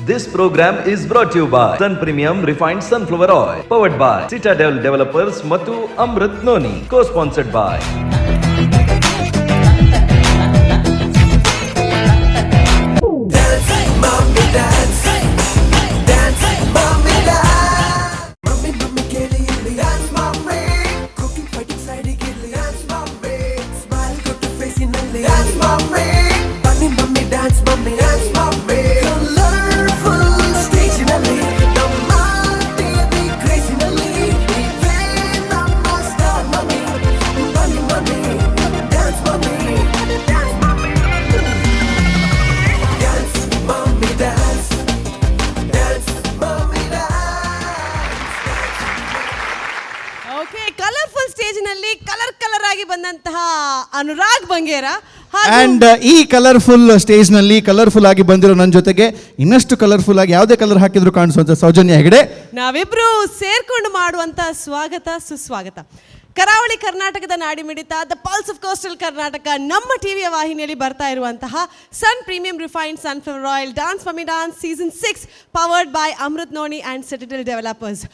This program is brought to you by Sun Premium Refined Sunflower Oil, powered by Citadel Developers ಮತ್ತು Amrit noni, co-sponsored by ಬಂದಂತಹ Anurag Bangera and ಈ colourful stage ನಲ್ಲಿ colourful ಆಗಿ ಬಂದಿರೋ ನನ್ನ ಜೊತೆಗೆ ಇನ್ನಷ್ಟು ಕಲರ್ಫುಲ್ ಆಗಿ ಯಾವುದೇ ಕಲರ್ ಹಾಕಿದ್ರು ಕಾಣಿಸುವಂತ ಸೌಜನ್ಯ ಹೆಗಡೆ, ನಾವಿಬ್ರು ಸೇರ್ಕೊಂಡು ಮಾಡುವಂತ ಸ್ವಾಗತ ಸುಸ್ವಾಗತ. ಕರಾವಳಿ ಕರ್ನಾಟಕದ ನಾಡಿಮಿಡಿತ the pulse of coastal Karnataka ನಮ್ಮ ಟಿವಿಯ ವಾಹಿನಿಯಲ್ಲಿ ಬರ್ತಾ ಇರುವಂತಹ sun premium refined sunflower oil dance for me dance season 6 powered by Amrut Noni and Citadel developers.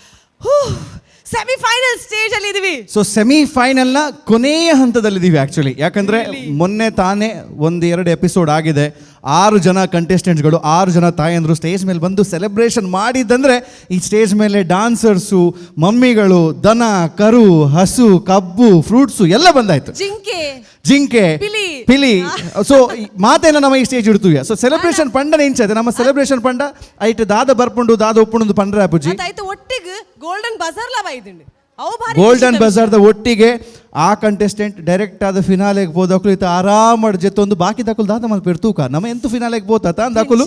Semifinal stage ಅಲ್ಲಿ ಇದೀವಿ. ಸೊ ಸೆಮಿಫೈನಲ್ ನ ಕೊನೆಯ ಹಂತದಲ್ಲಿದ್ದೀವಿ ಆಕ್ಚುಲಿ. ಯಾಕಂದ್ರೆ ಮೊನ್ನೆ ತಾನೇ 1-2 ಎಪಿಸೋಡ್ ಆಗಿದೆ. 6 ಜನ ಕಂಟೆಸ್ಟೆಂಟ್ಸ್ಗಳು, 6 ಜನ ತಾಯಂದ್ರು ಸ್ಟೇಜ್ ಮೇಲೆ ಬಂದು ಸೆಲೆಬ್ರೇಷನ್ ಮಾಡಿದ್ದಂದ್ರೆ ಈ ಸ್ಟೇಜ್ ಮೇಲೆ ಡಾನ್ಸರ್ಸು, ಮಮ್ಮಿಗಳು, ದನ, ಕರು, ಹಸು, ಕಬ್ಬು, ಫ್ರೂಟ್ಸು ಎಲ್ಲ ಬಂದಾಯ್ತು. ಜಿಂಕೆ, ಪಿಲಿ. ಸೊ ಮಾತೇನ ನಮ್ಮ ಈ ಸ್ಟೇಜ್ ಇಡ್ತೀವಿ. ಸೊ ಸೆಲೆಬ್ರೇಷನ್ ಪಂಡ ನೆಂಚದೆ ನಮ್ಮ ಸೆಲೆಬ್ರೇಷನ್ ಪಂಡ ಐಟ್ ದಾದ ಬರ್ಪುಂಡು ದಾದ ಒಪ್ಪುಂಡು ಪಂಡ್ರೆ ಅಪ್ಪುಜಿ ಒಟ್ಟಿಗೆ ಗೋಲ್ಡನ್ ಬಜಾರ್ ಗೋಲ್ಡನ್ ಬಜಾರ್ದ ಒಟ್ಟಿಗೆ ಆ ಕಂಟೆಸ್ಟೆಂಟ್ ಡೈರೆಕ್ಟ್ ಆದ ಫಿನಾಲೆಗೆ ಹೋದಕ್ಲು ಇತ್ತು ಆರಾಮಾಡ್ ಜೊತ್ತೊಂದು ಬಾಕಿ ದಕ್ಕಲು ದಾದ ಮಲ್ಪೇರು ತೂಕ ನಮ್ಮ ಎಂತು ಫಿನಾಲೆಗೆ ಹೋತ ಅಂದಾಕಲು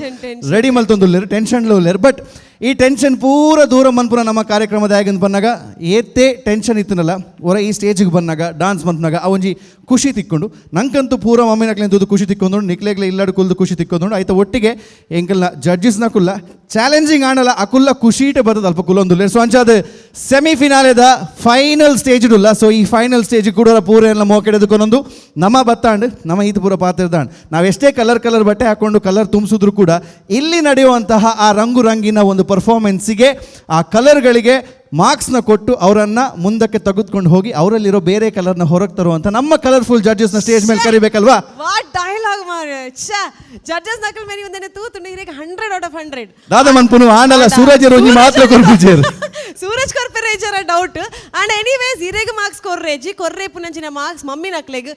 ರೆಡಿ ಮಲ್ತೊಂದುಲ್ಲೇರು ಟೆನ್ಷನ್ ಲೋಲ್ಲೇರು. ಬಟ್ ಈ ಟೆನ್ಷನ್ ಪೂರ ದೂರ ಮನ್ಪುರ ನಮ್ಮ ಕಾರ್ಯಕ್ರಮದ ಆಗಿಂದ ಬಂದಾಗ ಏತೇ ಟೆನ್ಷನ್ ಇತ್ತನಲ್ಲ ಹೊರ ಈ ಸ್ಟೇಜಿಗೆ ಬಂದಾಗ ಡಾನ್ಸ್ ಮನ್ಪನಾಗ ಅವೊಂಜಿ ಖುಷಿ ತಿಕ್ಕೊಂಡು ನಂಗಂತೂ ಪೂರ ಮಮ್ಮಿನಕ್ಲೆಂದು ಖುಷಿ ತಿಕ್ಕೊಂಡು ನಿಕ್ಲೆಗ್ಲೆ ಇಲ್ಲಾಡು ಕುಲ್ದು ಖುಷಿ ತಿಕ್ಕೊಂಡು ಆಯ್ತು. ಒಟ್ಟಿಗೆ ಎಂಕಲ್ನ ಜಡ್ಜಸ್ನ ಕುಲ್ಲ ಚಾಲೆಂಜಿಂಗ್ ಆಣಲ್ಲ ಅಕುಲ್ಲ ಖುಷಿಟೆ ಬರ್ತದೆ ಅಲ್ಪ ಕುಲ್ಲೊಂದು. ಸೊ ಅಂಚಾದ ಸೆಮಿಫಿನಾಲೆದ ಫೈನಲ್ ಸ್ಟೇಜ್ ಇಡುಲ್ಲ. ಸೊ ಈ ಫೈನಲ್ ಸ್ಟೇಜ್ ಕೂಡ ಪೂರ ಎಲ್ಲ ಮೋಕೆಡೆದುಕೊಂಡೊಂದು ನಮ್ಮ ಬತ್ತಾಂಡ್ ನಮ್ಮ ಈತ ಪೂರ ಪಾತ್ರದಾಂಡ್ ನಾವೆಷ್ಟೇ ಕಲರ್ ಬಟ್ಟೆ ಹಾಕೊಂಡು ಕಲರ್ ತುಂಬಿಸಿದ್ರು ಕೂಡ ಇಲ್ಲಿ ನಡೆಯುವಂತಹ ಆ ರಂಗು ರಂಗಿನ ಒಂದು ಪರ್ಫಾರ್ಮೆನ್ಸಿಗೆ ಆ ಕಲರ್ಗಳಿಗೆ ಮಾರ್ಕ್ಸ್ನ ಕೊಟ್ಟು ಅವರನ್ನು ಮುಂದಕ್ಕೆ ತೆಗೆದುಕೊಂಡು ಹೋಗಿ ಅವರಲ್ಲಿರೋ ಬೇರೆ ಕಲರ್ನ ಹೊರಗೆ ತರುವಂಥ ನಮ್ಮ ಕಲರ್ಫುಲ್ ಜಡ್ಜಸ್ನ ಸ್ಟೇಜ್ ಮೇಲೆ ಕರಿಬೇಕಲ್ವಾ. ಡೈಲಾಗ್ ಮಾರೆ ಜಡ್ಜಸ್ ನಕಲ್ ಮೇರಿ ಒಂದನೆ ತೂತು ನೀರಿಗೆ 100 ಔಟ್ ಆಫ್ 100 ದಾದ ಮನ್ಪುನು ಆನಲ ಸೂರಜ್ ರೋಜಿ ಮಾತ್ರ ಕೊರ್ಪಿಜೇರ್ ಸೂರಜ್ ಕೊರ್ಪೆರೇಜರ ಡೌಟ್ ಅಂಡ್ ಎನಿವೇಸ್ ಇರೆಗೆ ಮಾರ್ಕ್ಸ್ ಕೊರ್ರೇಜಿ ಕೊರ್ರೆ ಪುನಂಚಿನ ಮಾರ್ಕ್ಸ್ ಮಮ್ಮಿ ನಕ್ಲೆಗ್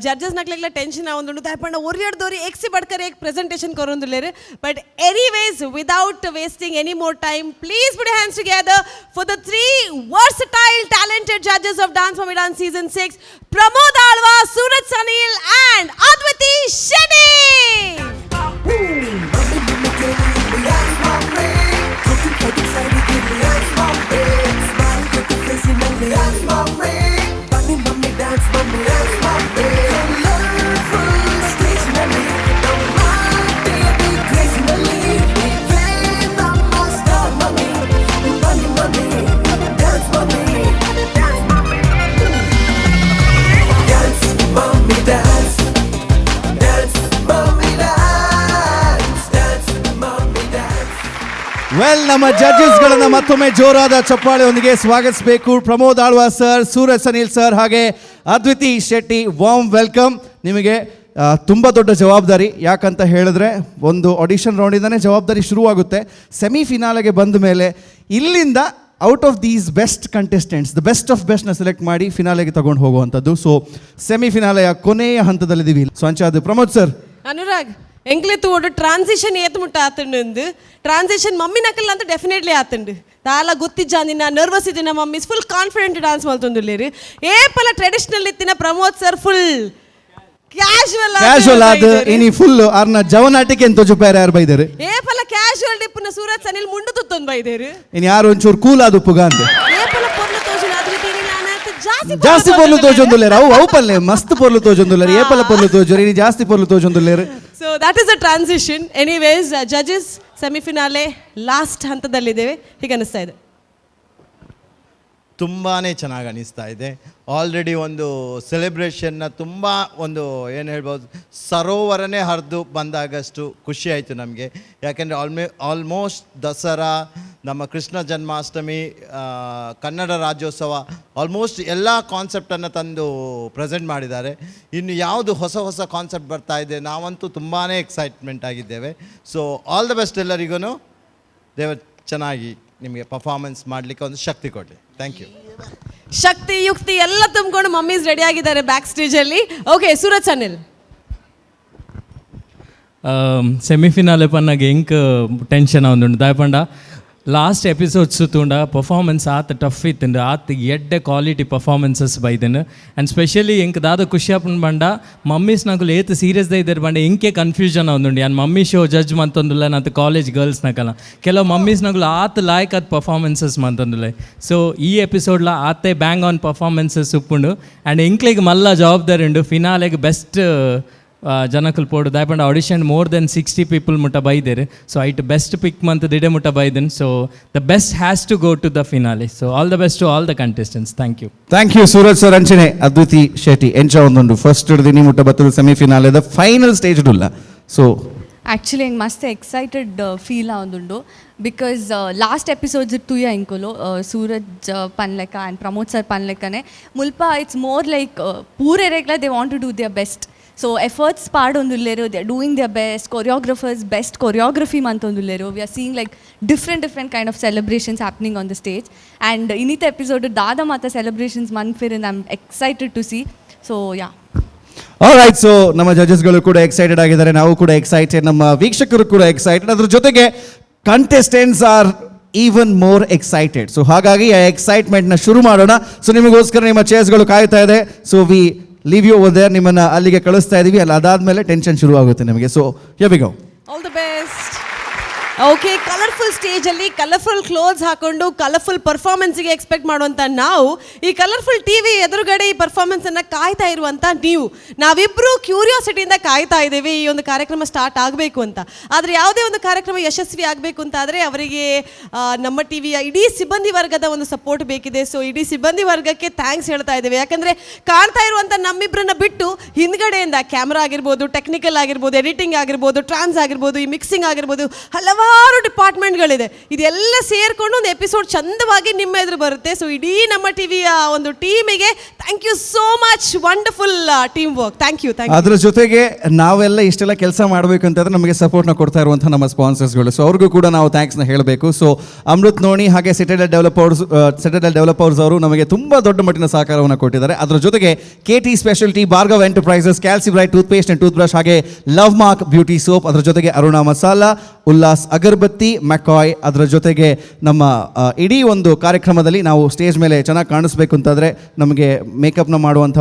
ಜಡ್ಜಸ್ ನಕ್ಲೆಗ್ಲ ಟೆನ್ಷನ್ ಆವೊಂದುಂಡು ದಯಪಂಡ ಒರಿಯಡ್ದೋರಿ ಎಕ್ಸಿ ಬಡ್ಕರೆ ಪ್ರೆಸೆಂಟೇಷನ್ ಕೊರೊಂದುಲ್ಲೇರು. But anyways without wasting any more time please put your hands together for the 3 versatile talented judges of Dance for Me Dance season 6, Pramod Alva, Suraj Sanil and Adviti Shetty. Well, ನಮ್ಮ ಜಡ್ಜಸ್ಗಳನ್ನ ಮತ್ತೊಮ್ಮೆ ಜೋರಾದ ಚಪ್ಪಾಳೆಯೊಂದಿಗೆ ಸ್ವಾಗತಿಸಬೇಕು. Pramod Alva sir, Suraj Sanil sir ಹಾಗೆ ಅದ್ವಿತಿ Shetty, warm welcome. ನಿಮಗೆ ತುಂಬ ದೊಡ್ಡ ಜವಾಬ್ದಾರಿ. ಯಾಕಂತ ಹೇಳಿದ್ರೆ ಒಂದು ಆಡಿಷನ್ ರೌಂಡಿಂದನೇ ಜವಾಬ್ದಾರಿ ಶುರುವಾಗುತ್ತೆ. ಸೆಮಿಫಿನಾಲೆಗೆ ಬಂದ ಮೇಲೆ ಇಲ್ಲಿಂದ out of these best contestants the best of ಬೆಸ್ಟ್ನ ಸೆಲೆಕ್ಟ್ ಮಾಡಿ ಫಿನಾಲೆಗೆ ತಗೊಂಡು ಹೋಗುವಂಥದ್ದು. ಸೊ ಸೆಮಿಫಿನಾಲೆಯ ಕೊನೆಯ ಹಂತದಲ್ಲಿದ್ದೀವಿ. ಸೊ ಅಂಚಾದ ಪ್ರಮೋದ್ ಸರ್, ಅನುರಾಗ್ ಎಂಕ್ಲೆತ್ತು ಓಡು ಟ್ರಾನ್ಸಿಷನ್ ಏತ್ ಮುಟ್ಟ ಆತಂಡು ಟ್ರಾನ್ಸಿಷನ್ ಮಮ್ಮಿ ನಕಲ್ ಅಂತ ಡೆಫಿನೆಟ್ಲಿ ಆತಂಡು ತಾಲ ಗೊತ್ತಿಜ್ಜಾಂದಿನ ನರ್ವಸ್ ಇದ್ದಿನ ಮಮ್ಮಿ ಫುಲ್ ಕಾನ್ಫಿಡೆಂಟ್ ಡಾನ್ಸ್ ಮಲ್ತೊಂದುಲ್ಲೇರಿ. ಏಪಲ ಟ್ರೆಡಿಷನಲ್ ಇತ್ತಿನ ಪ್ರಮೋದ್ ಸರ್ ಫುಲ್ ಕ್ಯಾಶುವಲ್ ಆದ ಇನಿ ಫುಲ್ ಅರ್ನ ಜವನಾಟಿಕೆ ಅಂತ ಜುಪೇರ ಯಾರು ಬೈದರು. ಏಪಲ ಕ್ಯಾಶುವಲ್ ಡಿಪ್ಪನ ಸೂರಜ್ ಸನಿಲ್ ಮುಂಡು ತುತ್ತೊಂದು ಬೈದೇರು. ಇನ್ ಯಾರು ಒಂಚೂರು ಕೂಲ್ ಆದ ಉಪ್ಪುಗ ಅಂತ ಏಪಲ ಪೊರ್ಲು ತೋಜುನ ಅದ್ವಿತಿನಿ ನಾನಂತ ಜಾಸ್ತಿ ಪೊರ್ಲು ತೋಜೊಂದುಲ್ಲೇರು. ಅವು ಪಲ್ಲೆ ಮಸ್ತ್ ಪೊರ್ಲು ತೋಜೊಂದುಲ್ಲೇರು. ಏಪಲ ಪೊರ್ಲು ತೋಜೋರು ಇನಿ ಜಾಸ್ತಿ ಪೊರ್ಲು ತೋಜೊಂದುಲ್ಲೇರು. So that is a transition. Anyways judges ಸೆಮಿಫಿನಾಲೆ ಲಾಸ್ಟ್ ಹಂತದಲ್ಲಿದ್ದೇವೆ ಹೀಗೆ ಅನಿಸ್ತಾ ಇದೆ. ತುಂಬಾ ಚೆನ್ನಾಗಿ ಅನಿಸ್ತಾ ಇದೆ. ಆಲ್ರೆಡಿ ಒಂದು ಸೆಲೆಬ್ರೇಷನ್ನ ತುಂಬ ಒಂದು ಏನು ಹೇಳ್ಬೋದು, ಸರೋವರನೇ ಹರಿದು ಬಂದಾಗಷ್ಟು ಖುಷಿ ಆಯಿತು ನಮಗೆ. ಯಾಕೆಂದರೆ ಆಲ್ಮೋಸ್ಟ್ ದಸರಾ, ನಮ್ಮ ಕೃಷ್ಣ ಜನ್ಮಾಷ್ಟಮಿ, ಕನ್ನಡ ರಾಜ್ಯೋತ್ಸವ, ಆಲ್ಮೋಸ್ಟ್ ಎಲ್ಲ ಕಾನ್ಸೆಪ್ಟನ್ನು ತಂದು ಪ್ರೆಸೆಂಟ್ ಮಾಡಿದ್ದಾರೆ. ಇನ್ನು ಯಾವುದು ಹೊಸ ಹೊಸ ಕಾನ್ಸೆಪ್ಟ್ ಬರ್ತಾ ಇದೆ, ನಾವಂತೂ ತುಂಬಾ ಎಕ್ಸೈಟ್ಮೆಂಟ್ ಆಗಿದ್ದೇವೆ. ಸೊ ಆಲ್ ದ ಬೆಸ್ಟ್ ಎಲ್ಲರಿಗೂ. ದೇವರು ಚೆನ್ನಾಗಿ ನಿಮಗೆ ಪರ್ಫಾರ್ಮೆನ್ಸ್ ಮಾಡಲಿಕ್ಕೆ ಒಂದು ಶಕ್ತಿ ಕೊಡಲಿ. Thank you. ಶಕ್ತಿ ಯುಕ್ತಿ ಎಲ್ಲ ತುಂಬಿಕೊಂಡು ಮಮ್ಮೀಸ್ ರೆಡಿ ಆಗಿದ್ದಾರೆ ಬ್ಯಾಕ್ ಸ್ಟೇಜಲ್ಲಿ. ಓಕೆ, ಸೂರಜ್ ಅನಿಲ್. ಸೆಮಿಫಿನಾಲೆ ಪನ್ನಾಗ ಎಂಕ್ ಟೆನ್ಷನ್ ಆವೊಂದುಂಡು ದಾಯಪಂಡ ಲಾಸ್ಟ್ ಎಪಿಸೋಡ್ಸ್ ತೂಂಡ ಪರ್ಫಾರ್ಮೆನ್ಸ್ ಆತ ಟಫ್ ಇತ್ತುಂಡು ಆತ ಎಡ್ಡೆ ಕ್ವಾಲಿಟಿ ಪರ್ಫಾರ್ಮೆನ್ಸಸ್ ಬೈದನು. ಆ್ಯಂಡ್ ಸ್ಪೆಷಲಿ ಎಂಕ್ ದಾದ ಖುಷಿ ಆಪನ್ ಬಂಡ ಮಮ್ಮೀಸ್ ನಾಕುಲು ಏತ್ ಸೀರಿಯಸ್ ಇದ್ದಾರೆ ಬಂಡ ಎಂಕೆ ಕನ್ಫ್ಯೂಷನ್ ಆವೊಂದುಂಡು. ಯಾನ್ ಮಮ್ಮಿ ಶೋ ಜಡ್ಜ್ ಮಂತೊಂದುಲ್ಲ ನಾತು ಕಾಲೇಜ್ ಗರ್ಲ್ಸ್ ನಕಲ ಕೆಲವು ಮಮ್ಮೀಸ್ ನಕುಲು ಆತ ಲಾಯ್ಕ್ ಆದ ಪರ್ಫಾರ್ಮೆನ್ಸಸ್ ಮಂತೊಂದುಲ್ಲ. ಸೊ ಈ ಎಪಿಸೋಡ್ಲ ಆತೆ ಬ್ಯಾಂಗ್ ಆನ್ ಪರ್ಫಾರ್ಮೆನ್ಸಸ್ ಉಪ್ಪುಂಡು. ಆ್ಯಂಡ್ ಎಂಕ್ಲಿಗೆ ಮಲ್ಲ ಜವಾಬ್ದಾರಿ ಉಂಡು ಫಿನಾಲೆಗೆ ಬೆಸ್ಟ್ ಜನಕಲ್ ಪೋಡು ದಾಯಪಂಡ ಆಡಿಷನ್ ಮೋರ್ ದೆನ್ 60 ಪೀಪಲ್ ಮುಟ್ಟ ಬೈದೇರು. ಸೊ ಐಟ್ ಬೆಸ್ಟ್ ಪಿಕ್ ಮಂತ್ ದಿಡೆ ಮುಟ್ಟ ಬೈದನ್. So the best has to go to the finale. So all the best to all the contestants. Thank you. Thank you Suraj sir. ಅಂಚನೆ ಅದ್ವಿತಿ ಶೆಟ್ಟಿ ಎಂಚ ಒಂದುಂಡು ಫಸ್ಟ್ ದಿನಿ ಮುಟ್ಟ ಬತ್ತದ ಸೆಮಿಫಿನಾಲೆದ ಫೈನಲ್ ಸ್ಟೇಜ್ ಉಲ್ಲ. ಸೊ ಆ್ಯಕ್ಚುಲಿ ಹೆಂಗೆ ಮಸ್ತ್ ಎಕ್ಸೈಟೆಡ್ ಫೀಲ್ ಆವೊಂದುಂಡು. ಬಿಕಾಸ್ ಲಾಸ್ಟ್ ಎಪಿಸೋಡ್ಸ್ ತೂಯ ಇಂಕೊಲು ಸೂರಜ್ ಪನ್ಲೆಕ್ಕ ಆ್ಯಂಡ್ ಪ್ರಮೋದ್ ಸರ್ ಪನ್ಲೆಕ್ಕನೆ ಮುಲ್ಪ ಇಟ್ಸ್ ಮೋರ್ ಲೈಕ್ ಪೂರೆರೆಗ್ಲ they want to do their best. So efforts ಪಾಡೊಂದುಲ್ಲೆರು, they are doing their best. Choreographers best choreography ಮಂತೊಂದುಲ್ಲೆರು. We are seeing like different kind of celebrations happening on the stage. And ಇನ್ನಿತ episode ದಾದ ಮಾತ celebrations ಮನ್ಫಿರ್ I am excited to see. So yeah, alright. So ನಮ್ಮ ಜಡ್ಜಸ್ಗಳು ಕೂಡ excited ಆಗಿದ್ದಾರೆ, ನಾವು ಕೂಡ ಎಕ್ಸೈಟೆಡ್, ನಮ್ಮ ವೀಕ್ಷಕರು ಕೂಡ ಎಕ್ಸೈಟೆಡ್. ಅದ್ರ ಜೊತೆಗೆ contestants are even more excited. So ಹಾಗಾಗಿ ಆ ಎಕ್ಸೈಟ್ಮೆಂಟ್ನ ಶುರು ಮಾಡೋಣ. ಸೊ ನಿಮಗೋಸ್ಕರ ನಿಮ್ಮ ಚೇರ್ಸ್ಗಳು ಕಾಯ್ತಾ ಇದೆ. So we leave you over there. ನಿಮ್ಮನ್ನು ಅಲ್ಲಿಗೆ ಕಳಿಸ್ತಾ ಇದ್ದೀವಿ. ಅಲ್ಲ ಅದಾದಮೇಲೆ ಟೆನ್ಷನ್ ಶುರು ಆಗುತ್ತೆ ನಿಮಗೆ. So here we go. All the best. Okay, colourful ಸ್ಟೇಜಲ್ಲಿ ಕಲರ್ಫುಲ್ ಕ್ಲೋತ್ಸ್ ಹಾಕೊಂಡು ಕಲರ್ಫುಲ್ ಪರ್ಫಾರ್ಮೆನ್ಸಿಗೆ ಎಕ್ಸ್ಪೆಕ್ಟ್ ಮಾಡುವಂಥ ನಾವು, ಈ ಕಲರ್ಫುಲ್ ಟಿ ವಿ ಎದುರುಗಡೆ ಈ ಪರ್ಫಾರ್ಮೆನ್ಸನ್ನು ಕಾಯ್ತಾ ಇರುವಂಥ ನೀವು, ನಾವಿಬ್ಬರು ಕ್ಯೂರಿಯಾಸಿಟಿಯಿಂದ ಕಾಯ್ತಾ ಇದ್ದೇವೆ ಈ ಒಂದು ಕಾರ್ಯಕ್ರಮ ಸ್ಟಾರ್ಟ್ ಆಗಬೇಕು ಅಂತ. ಆದರೆ ಯಾವುದೇ ಒಂದು ಕಾರ್ಯಕ್ರಮ ಯಶಸ್ವಿ ಆಗಬೇಕು ಅಂತ ಆದರೆ ಅವರಿಗೆ ನಮ್ಮ ಟಿ ವಿಯ ಇಡೀ ಸಿಬ್ಬಂದಿ ವರ್ಗದ ಒಂದು ಸಪೋರ್ಟ್ ಬೇಕಿದೆ. ಸೊ ಇಡೀ ಸಿಬ್ಬಂದಿ ವರ್ಗಕ್ಕೆ ಥ್ಯಾಂಕ್ಸ್ ಹೇಳ್ತಾ ಇದ್ದೇವೆ. ಯಾಕಂದರೆ ಕಾಣ್ತಾ ಇರುವಂಥ ನಮ್ಮಿಬ್ಬರನ್ನ ಬಿಟ್ಟು ಹಿಂದ್ಗಡೆಯಿಂದ ಕ್ಯಾಮ್ರಾ ಆಗಿರ್ಬೋದು, ಟೆಕ್ನಿಕಲ್ ಆಗಿರ್ಬೋದು, ಎಡಿಟಿಂಗ್ ಆಗಿರ್ಬೋದು, ಟ್ರಾನ್ಸ್ ಆಗಿರ್ಬೋದು, ಈ ಮಿಕ್ಸಿಂಗ್ ಆಗಿರ್ಬೋದು, ಹಲವಾರು ಡಿಪಾರ್ಟ್ಮೆಂಟ್ಗಳಿದೆ. ಇದೆಲ್ಲ ಸೇರ್ಕೊಂಡು ಒಂದು ಎಪಿಸೋಡ್ ಚಂದವಾಗಿ ನಿಮ್ಮ ಎದುರು ಬರುತ್ತೆ. ಸೊ ಇಡೀ ನಮ್ಮ ಟಿವಿಯ ಒಂದು ಟೀಮಿಗೆ thank you so much. Wonderful team work. Thank you. ಅದ್ರ ಜೊತೆಗೆ ನಾವೆಲ್ಲ ಇಷ್ಟೆಲ್ಲ ಕೆಲಸ ಮಾಡಬೇಕು ಅಂತಂದ್ರೆ ನಮಗೆ ಸಪೋರ್ಟ್ನ ಕೊಡ್ತಾ ಇರುವಂಥ ನಮ್ಮ ಸ್ಪಾನ್ಸರ್ಸ್ಗಳು. ಸೊ ಅವ್ರಿಗೂ ಕೂಡ ನಾವು ಥ್ಯಾಂಕ್ಸ್ನ ಹೇಳಬೇಕು. ಸೊ ಅಮೃತ್ ನೋಣಿ ಹಾಗೆ ಸಿಟಾಡೆಲ್ ಡೆವಲಪರ್ಸ್ ಅವರು ನಮಗೆ ತುಂಬ ದೊಡ್ಡ ಮಟ್ಟಿನ ಸಹಕಾರವನ್ನು ಕೊಟ್ಟಿದ್ದಾರೆ. ಅದರ ಜೊತೆಗೆ KT speciality, Bhargav enterprises, Calcibright toothpaste and toothbrush, ಹಾಗೆ ಲವ್ ಮಾರ್ಕ್ ಬ್ಯೂಟಿ ಸೋಪ್, ಅದರ ಜೊತೆಗೆ ಅರುಣಾ ಮಸಾಲಾ, ಉಲ್ಲಾಸ್ ಅಗರ್ಬತ್ತಿ, ಮೆಕಾಯ್. ಅದರ ಜೊತೆಗೆ ನಮ್ಮ ಇಡೀ ಒಂದು ಕಾರ್ಯಕ್ರಮದಲ್ಲಿ ನಾವು ಸ್ಟೇಜ್ ಮೇಲೆ ಚೆನ್ನಾಗಿ ಕಾಣಿಸ್ಬೇಕು ಅಂತಂದರೆ ನಮಗೆ ಮೇಕಪ್ನ ಮಾಡುವಂಥ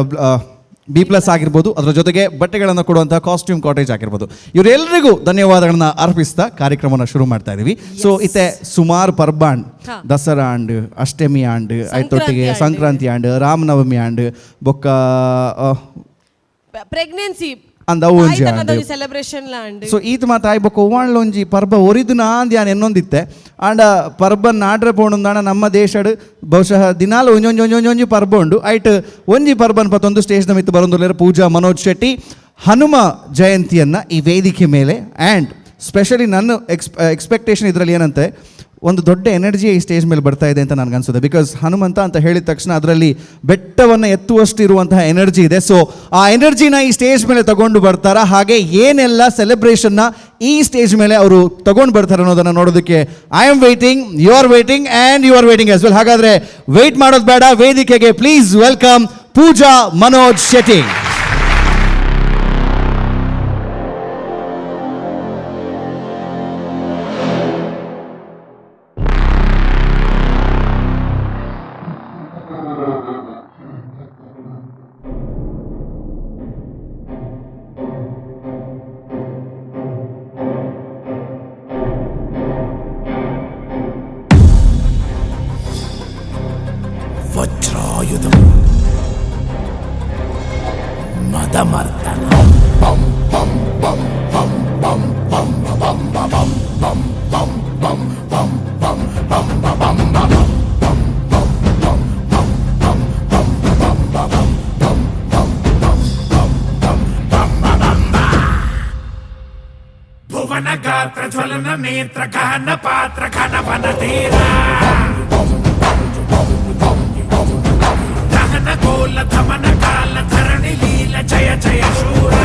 B+ ಆಗಿರ್ಬೋದು, ಅದರ ಜೊತೆಗೆ ಬಟ್ಟೆಗಳನ್ನು ಕೊಡುವಂಥ ಕಾಸ್ಟ್ಯೂಮ್ ಕಾಟೇಜ್ ಆಗಿರ್ಬೋದು, ಇವರೆಲ್ಲರಿಗೂ ಧನ್ಯವಾದಗಳನ್ನ ಅರ್ಪಿಸ್ತಾ ಕಾರ್ಯಕ್ರಮನ ಶುರು ಮಾಡ್ತಾ ಇದ್ದೀವಿ. ಸೊ ಇತ್ತೆ ಸುಮಾರು ಪರ್ಬಾಂಡ್, ದಸರಾ ಆಂಡ್, ಅಷ್ಟಮಿ ಆಂಡ್, ಆಯ್ತೊಟ್ಟಿಗೆ ಸಂಕ್ರಾಂತಿ ಆಂಡ್, ರಾಮನವಮಿ ಆಂಡ್, ಬೊಕ್ಕ ಪ್ರೆಗ್ನೆನ್ಸಿ ಅಂದವು ಸೆಲೆಬ್ರೇಷನ್ ಲ್ಯಾಂಡ್. ಸೊ ಈತ ಮಾತು ಆಯ್ಬೇಕು ಒವ್ವಾಣ್ಲೊಂಜಿ ಪರ್ಬ ಒರಿದು ನಾಂದ್ ಯಾನ್ ಎನ್ನೊಂದಿತ್ತೆ ಆಂಡ ಪರ್ಬನ್ ನಾಡ್ರೆ ಪೋಣುಂದಾಣ ನಮ್ಮ ದೇಶಡ್ ಬಹುಶಃ ದಿನಾಲು ಒಂಜೊಂಜೊಂಜೊಂಜೊಂಜಿ ಪರ್ಬ ಉಂಡು. ಐಟ್ ಒಂಜಿ ಪರ್ಬನ್ ಪತ್ತೊಂದು ಸ್ಟೇಜ್ನ ಮಿತ್ತು ಬರೋಂದುಲ್ಲೇರು ಪೂಜಾ ಮನೋಜ್ ಶೆಟ್ಟಿ ಹನುಮ ಜಯಂತಿಯನ್ನು ಈ ವೇದಿಕೆ ಮೇಲೆ. ಆ್ಯಂಡ್ ಸ್ಪೆಷಲಿ ನನ್ನ ಎಕ್ಸ್ಪೆಕ್ಟೇಷನ್ ಇದರಲ್ಲಿ ಏನಂತೆ, ಒಂದು ದೊಡ್ಡ ಎನರ್ಜಿ ಈ ಸ್ಟೇಜ್ ಮೇಲೆ ಬರ್ತಾ ಇದೆ ಅಂತ ನನಗನ್ಸುತ್ತೆ. ಬಿಕಾಸ್ ಹನುಮಂತ ಅಂತ ಹೇಳಿದ ತಕ್ಷಣ ಅದರಲ್ಲಿ ಬೆಟ್ಟವನ್ನು ಎತ್ತುವಷ್ಟು ಇರುವಂತಹ ಎನರ್ಜಿ ಇದೆ. ಸೊ ಆ ಎನರ್ಜಿನ ಈ ಸ್ಟೇಜ್ ಮೇಲೆ ತಗೊಂಡು ಬರ್ತಾರಾ, ಹಾಗೆ ಏನೆಲ್ಲ ಸೆಲೆಬ್ರೇಷನ್ನ ಈ ಸ್ಟೇಜ್ ಮೇಲೆ ಅವರು ತಗೊಂಡು ಬರ್ತಾರೆ ಅನ್ನೋದನ್ನು ನೋಡೋದಕ್ಕೆ I am waiting, you are waiting and you are waiting as well. ಹಾಗಾದರೆ ವೇಟ್ ಮಾಡೋದು ಬೇಡ, ವೇದಿಕೆಗೆ ಪ್ಲೀಸ್ ವೆಲ್ಕಮ್ ಪೂಜಾ ಮನೋಜ್ ಶೆಟ್ಟಿ. ವಜ್ರಾಯುಧಂ ಮದಮರ್ದನ ಬಂ ಬಂ ಬಂ ಬಂ ಬಂ ಬಂ ಬಂ ಬಂ ಬಂ ಬಂ ಬಂ ಬಂ ಬಂ ಬಂ ಬಂ ಬಂ ಬಂ ಬಂ ಬಂ నయన నేత్ర గహన పాత్ర ఘనవన తీరా దహన గోల ధమన కాల ధరణి లీల జయ జయ శూరా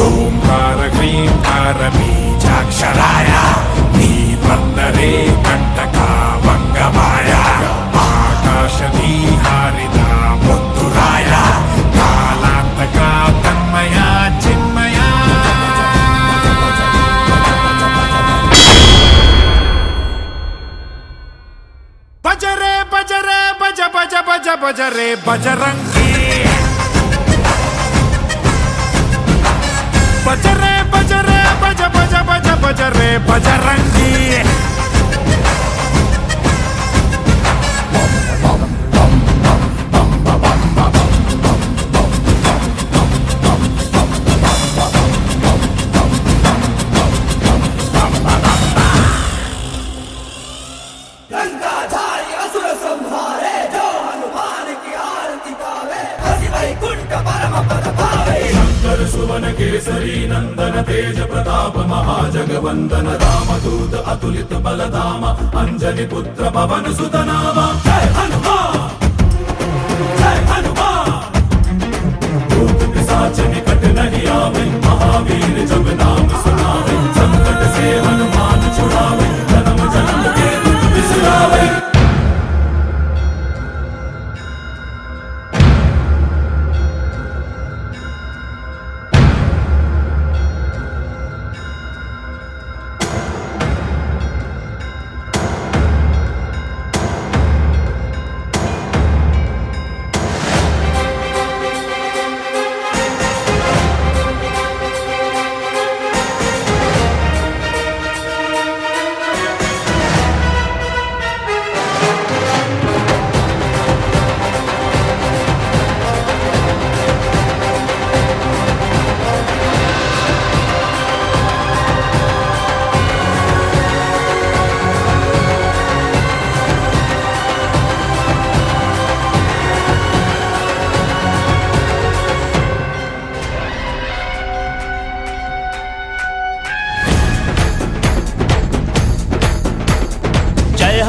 ఓంకార క్లీంకార బీజాక్షరాయ నీలందరే కంటకా వంగమాయ ఆకాశదీ హారిద ముద్దురాయ కాలాంతక తన్మయ చిన్మయ బజరే బజరే బజ బజ బజ బజరే బజరంగి బజరే బజరే బజ బజ బజ బజరే బజరంగి సువన కేసరి నందన తేజ ప్రతాప మహాజగవందన రామదూత అతులిత బలధామ అంజని పుత్ర పవన సుతనామ జయ హనుమా జయ హనుమా भूत पिशाच निकट नहीं आवे महावीर जब नाम सुनावे संकट से हनुमान छुड़ावे जन्म जन्म के दुख बिसरावे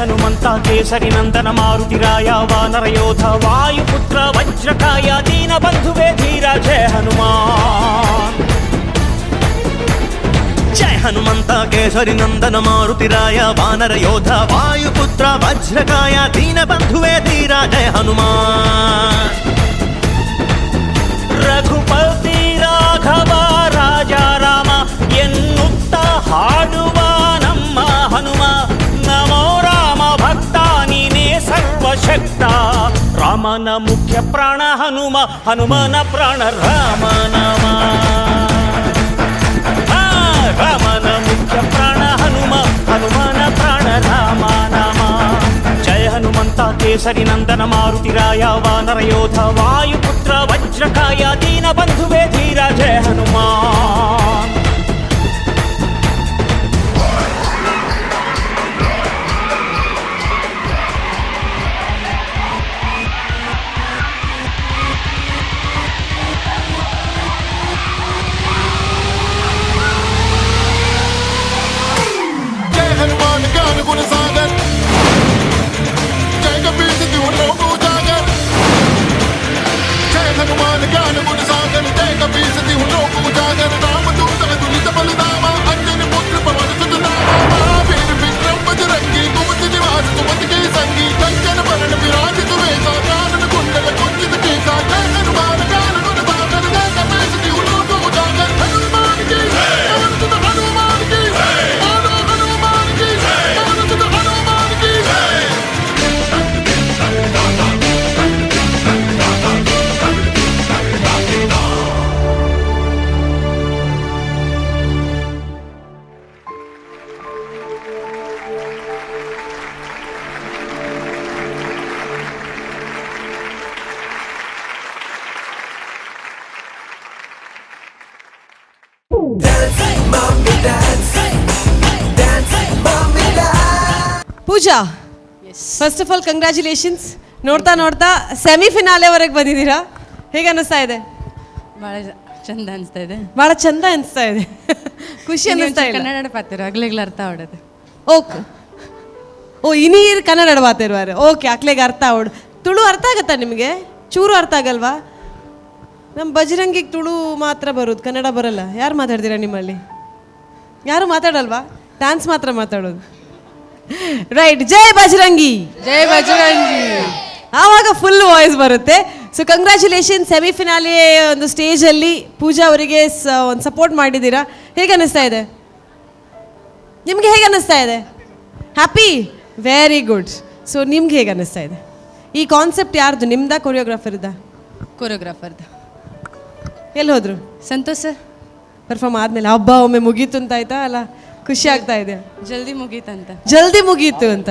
హనుమంత కేసరి నందన మారుతిరాయ వానర యోధ వాయుపుత్ర వజ్రకాయ దీన బంధువే ధీర జయ హనుమాన్ జయ హనుమంత కేసరి నందన మారుతిరాయ వానర యోధ వాయుపుత్ర వజ్రకాయ దీన బంధువే ధీర జయ హనుమాన్ రఘుపతి రాఘవ రాజా రామ ఎన్నుత్త ಹಾಡುವ ನಮ್ಮ ಹನುಮ ನಮೋ ರಾಮ ಭಕ್ತ ನೀನೇ ಸರ್ವಶಕ್ತ ರಾಮನ ಮುಖ್ಯ ಪ್ರಾಣ ಹನುಮ ಹನುಮನ ಪ್ರಾಣ ರಾಮ ನಾಮ ರಾಮನ ಮುಖ್ಯ ಪ್ರಾಣ ಹನುಮ ಹನುಮನ ಪ್ರಾಣ ರಾಮ ನಾಮ ಜಯ ಹನುಮಂತ ಕೇಸರಿ ನಂದನ ಮಾರುತಿರಾಯ ವಾನರ ಯೋಧ ವಾಯುಪುತ್ರ ವಜ್ರಕಾಯ ದೀನ ಬಂಧುವೇ ಧೀರ ಜಯ ಹನುಮಾನ್ हनुमान ज्ञान गुण सागर जय कबीर सिद्धि लोको जागर जय हनुमान ज्ञान गुण सागर जय कबीर सिद्धि लोको जागर राम दूत अतुलित बलधामा अंजनी पुत्र पवन सुत नामा महावीर विक्रम बजरंगी कुमति निवास सुमति के संगी कंचन वरण विराजित वेसा कानन कुंडल कुंचित केसा जय हनुमान ज्ञान गुण सागर जय कबीर सिद्धि लोको जागर हनुमान की पवन सुत हनुमान की ಪೂಜಾ ಫಸ್ಟ್ ಆಫ್ ಆಲ್ ಕಂಗ್ರ್ಯಾಚುಲೇಷನ್ಸ್. ನೋಡ್ತಾ ನೋಡ್ತಾ ಸೆಮಿಫಿನಾಲೆ ವರೆಗೆ ಬಂದಿದ್ದೀರಾ, ಹೇಗೆ ಅನ್ನಿಸ್ತಾ ಇದೆ? ಭಾಳ ಚಂದ ಅನಿಸ್ತಾ ಇದೆ. ಭಾಳ ಚಂದ ಅನಿಸ್ತಾ ಇದೆ. ಖುಷಿ ಅನ್ನಿಸ್ತಾ ಇಲ್ಲ. ಕನ್ನಡ ಪಾತಿರು ಆಗ್ಲಿಗ್ಲ ಅರ್ಥ ಆಡೋದು. ಓಕೆ. ಓ ಇನೀರ್ ಕನ್ನಡ ಮಾತಾಡುವಾರೆ. ಓಕೆ ಅಕ್ಲೆಗೆ ಅರ್ಥ ಆವಡು. ತುಳು ಅರ್ಥ ಆಗತ್ತಾ ನಿಮಗೆ? ಚೂರು ಅರ್ಥ ಆಗಲ್ವಾ? ನಮ್ಮ ಬಜರಂಗಿಗೆ ತುಳು ಮಾತ್ರ ಬರೋದು, ಕನ್ನಡ ಬರಲ್ಲ. ಯಾರು ಮಾತಾಡ್ತೀರಾ ನಿಮ್ಮಲ್ಲಿ? ಯಾರು ಮಾತಾಡಲ್ವಾ? ಡ್ಯಾನ್ಸ್ ಮಾತ್ರ ಮಾತಾಡೋದು. ರೈಟ್. ಜೈ ಬಜರಂಗಿ, ಜೈ ಬಜರಂಗಿ. ಆವಾಗ ಫುಲ್ ವಾಯ್ಸ್ ಬರುತ್ತೆ. So congratulation. ಸೆಮಿಫಿನಾಲೆ ಒಂದು ಸ್ಟೇಜಲ್ಲಿ ಪೂಜಾ ಅವರಿಗೆ ಒಂದು ಸಪೋರ್ಟ್ ಮಾಡಿದ್ದೀರಾ. ಹೇಗೆ ಅನ್ನಿಸ್ತಾ ಇದೆ ನಿಮಗೆ? ಹೇಗೆ ಅನ್ನಿಸ್ತಾ ಇದೆ? ಹ್ಯಾಪಿ? Very good. ಸೊ ನಿಮ್ಗೆ ಹೇಗೆ ಅನ್ನಿಸ್ತಾ ಇದೆ? ಈ ಕಾನ್ಸೆಪ್ಟ್ ಯಾರ್ದು, ನಿಮ್ದಾ ಕೊರಿಯೋಗ್ರಾಫರ್ದ? ಕೊರಿಯೋಗ್ರಾಫರ್ದು. ಎಲ್ಲಿ ಹೋದ್ರು? ಸಂತೋಷ್ ಸರ್ ಪರ್ಫಾರ್ಮ್ ಆದಮೇಲೆ ಹಬ್ಬ ಒಮ್ಮೆ ಮುಗೀತು ಅಂತ ಆಯ್ತಾ? ಅಲ್ಲ ಖುಷಿ ಆಗ್ತಾ ಇದೆ. ಜಲ್ದಿ ಮುಗೀತಂತ. ಜಲ್ದಿ ಮುಗೀತು ಅಂತ.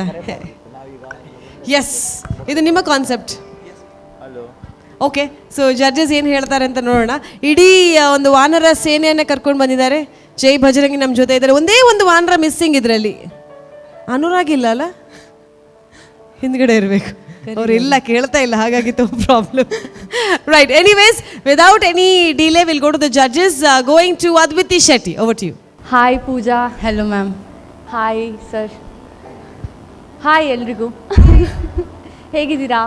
ಎಸ್, ಇದು ನಿಮ್ಮ ಕಾನ್ಸೆಪ್ಟ್. ಓಕೆ. ಸೊ ಜಡ್ಜಸ್ ಏನು ಹೇಳ್ತಾರೆ ಅಂತ ನೋಡೋಣ. ಇಡೀ ಒಂದು ವಾನರ ಸೇನೆಯನ್ನೇ ಕರ್ಕೊಂಡು ಬಂದಿದ್ದಾರೆ. ಜೈ ಭಜರಂಗಿ ನಮ್ಮ ಜೊತೆ ಇದ್ದಾರೆ. ಒಂದೇ ಒಂದು ವಾನರ ಮಿಸ್ಸಿಂಗ್ ಇದರಲ್ಲಿ. ಅನುರಾಗ್ ಇಲ್ಲ ಅಲ್ಲ, ಹಿಂದ್ಗಡೆ ಇರಬೇಕು. ಅವರೆಲ್ಲ ಕೇಳ್ತಾ ಇಲ್ಲ, ಹಾಗಾಗಿ ತುಂಬ problem. Right. Anyways, without any delay will go to the judges. Going to Adviti Shetty. Over to you. Hi Pooja. Hello ma'am. Hi sir. Hi ಎಲ್ರಿಗೂ. ಹೇಗಿದ್ದೀರಾ?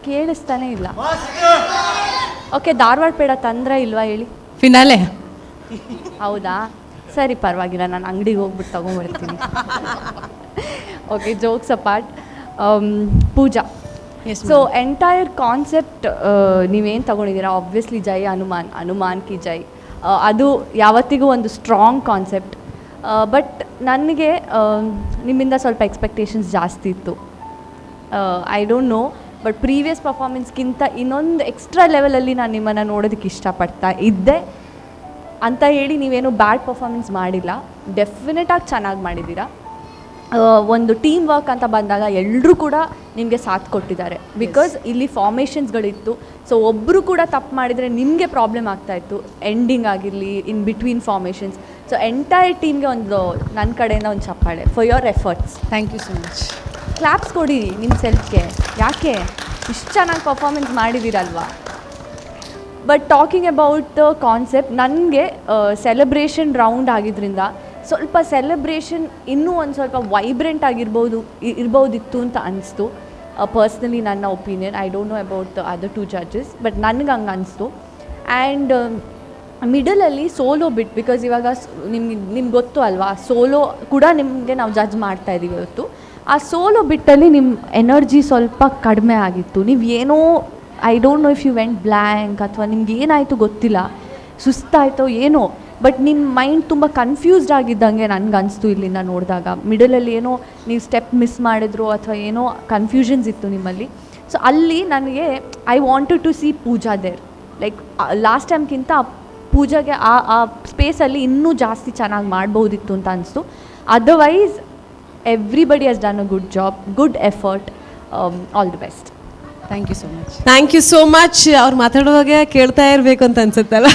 ಕೇಳಿಸ್ತಾನೆ ಇಲ್ಲ. ಓಕೆ, ಧಾರವಾಡ ಪೇಡ ತಂದ್ರೆ ಇಲ್ವಾ ಹೇಳಿ? ಫಿನಾಲೆ. ಹೌದಾ, ಸರಿ ಪರವಾಗಿಲ್ಲ, ನಾನು ಅಂಗಡಿಗೆ ಹೋಗ್ಬಿಟ್ಟು ತೊಗೊಂಬರ್ತೀನಿ. Okay, jokes apart. Pooja, so entire concept ನೀವೇನು ತೊಗೊಂಡಿದ್ದೀರಾ, ಆಬ್ವಿಯಸ್ಲಿ ಜೈ ಹನುಮಾನ್, ಹನುಮಾನ್ ಕಿ ಜೈ. ಅದು ಯಾವತ್ತಿಗೂ ಒಂದು ಸ್ಟ್ರಾಂಗ್ ಕಾನ್ಸೆಪ್ಟ್. ಬಟ್ ನನಗೆ ನಿಮ್ಮಿಂದ ಸ್ವಲ್ಪ ಎಕ್ಸ್ಪೆಕ್ಟೇಷನ್ಸ್ ಜಾಸ್ತಿ ಇತ್ತು. I don't know, but previous ಪರ್ಫಾರ್ಮೆನ್ಸ್ಗಿಂತ ಇನ್ನೊಂದು ಎಕ್ಸ್ಟ್ರಾ ಲೆವೆಲಲ್ಲಿ ನಾನು ನಿಮ್ಮನ್ನು ನೋಡೋದಕ್ಕೆ ಇಷ್ಟಪಡ್ತಾ ಇದ್ದೆ ಅಂತ ಹೇಳಿ ನೀವೇನು ಬ್ಯಾಡ್ ಪರ್ಫಾರ್ಮೆನ್ಸ್ ಮಾಡಿಲ್ಲ. ಡೆಫಿನೆಟಾಗಿ ಚೆನ್ನಾಗಿ ಮಾಡಿದ್ದೀರಾ. ಒಂದು ಟೀಮ್ ವರ್ಕ್ ಅಂತ ಬಂದಾಗ ಎಲ್ಲರೂ ಕೂಡ ನಿಮಗೆ ಸಾಥ್ ಕೊಟ್ಟಿದ್ದಾರೆ. ಬಿಕಾಸ್ ಇಲ್ಲಿ ಫಾರ್ಮೇಷನ್ಸ್ಗಳಿತ್ತು. ಸೊ ಒಬ್ಬರು ಕೂಡ ತಪ್ಪು ಮಾಡಿದರೆ ನಿಮಗೆ ಪ್ರಾಬ್ಲಮ್ ಆಗ್ತಾಯಿತ್ತು, ಎಂಡಿಂಗ್ ಆಗಿರಲಿ, in between formations. So entire ಟೀಮ್ಗೆ ಒಂದು ನನ್ನ ಕಡೆಯಿಂದ ಒಂದು ಚಪ್ಪಾಳೆ for your efforts. Thank you so much. Claps ಕೊಡಿ ನಿಮ್ಮ ಸೆಲ್ಫ್ಗೆ. ಯಾಕೆ ಇಷ್ಟು ಚೆನ್ನಾಗಿ ಪರ್ಫಾರ್ಮೆನ್ಸ್ ಮಾಡಿದ್ದೀರಲ್ವಾ? But talking about the concept, ನನಗೆ ಸೆಲೆಬ್ರೇಷನ್ ರೌಂಡ್ ಆಗಿದ್ದರಿಂದ ಸ್ವಲ್ಪ ಸೆಲೆಬ್ರೇಷನ್ ಇನ್ನೂ ಒಂದು ಸ್ವಲ್ಪ ವೈಬ್ರೆಂಟ್ ಇರ್ಬೋದಿತ್ತು ಅಂತ ಅನಿಸ್ತು. ಪರ್ಸ್ನಲಿ ನನ್ನ opinion. I don't know about the other 2 judges, but ನನಗೆ ಹಂಗೆ ಅನಿಸ್ತು. ಆ್ಯಂಡ್ ಮಿಡಲಲ್ಲಿ ಸೋಲೋ ಬಿಟ್, ಬಿಕಾಸ್ ಇವಾಗ ನಿಮ್ಗೆ ಗೊತ್ತು ಅಲ್ವಾ, ಸೋಲೋ ಕೂಡ ನಿಮಗೆ ನಾವು ಜಡ್ಜ್ ಮಾಡ್ತಾ ಇದ್ದೀವಿ ಇವತ್ತು. ಆ ಸೋಲೋ ಬಿಟ್ಟಲ್ಲಿ ನಿಮ್ಮ ಎನರ್ಜಿ ಸ್ವಲ್ಪ ಕಡಿಮೆ ಆಗಿತ್ತು. ನೀವು ಏನೋ, I don't know if you went blank ಅಥವಾ ನಿಮ್ಗೆ ಏನಾಯಿತು ಗೊತ್ತಿಲ್ಲ, ಸುಸ್ತಾಯಿತೋ ಏನೋ, ಬಟ್ ನಿಮ್ಮ ಮೈಂಡ್ ತುಂಬ ಕನ್ಫ್ಯೂಸ್ಡ್ ಆಗಿದ್ದಂಗೆ ನನಗೆ ಅನಿಸ್ತು ಇಲ್ಲಿಂದ ನೋಡಿದಾಗ. ಮಿಡಲಲ್ಲಿ ಏನೋ ನೀವು ಸ್ಟೆಪ್ ಮಿಸ್ ಮಾಡಿದ್ರು ಅಥವಾ ಏನೋ ಕನ್ಫ್ಯೂಷನ್ಸ್ ಇತ್ತು ನಿಮ್ಮಲ್ಲಿ. ಸೊ ಅಲ್ಲಿ ನನಗೆ I wanted to see Pooja there. Like last ಟೈಮ್ಗಿಂತ ಪೂಜಾಗೆ ಆ ಸ್ಪೇಸಲ್ಲಿ ಇನ್ನೂ ಜಾಸ್ತಿ ಚೆನ್ನಾಗಿ ಮಾಡ್ಬೋದಿತ್ತು ಅಂತ ಅನಿಸ್ತು. Otherwise everybody has done a good job, good effort. All the best. Thank you so much. Thank you so much. ಅವ್ರು ಮಾತಾಡುವಾಗ ಕೇಳ್ತಾ ಇರಬೇಕು ಅಂತ ಅನ್ಸುತ್ತಲ್ಲ.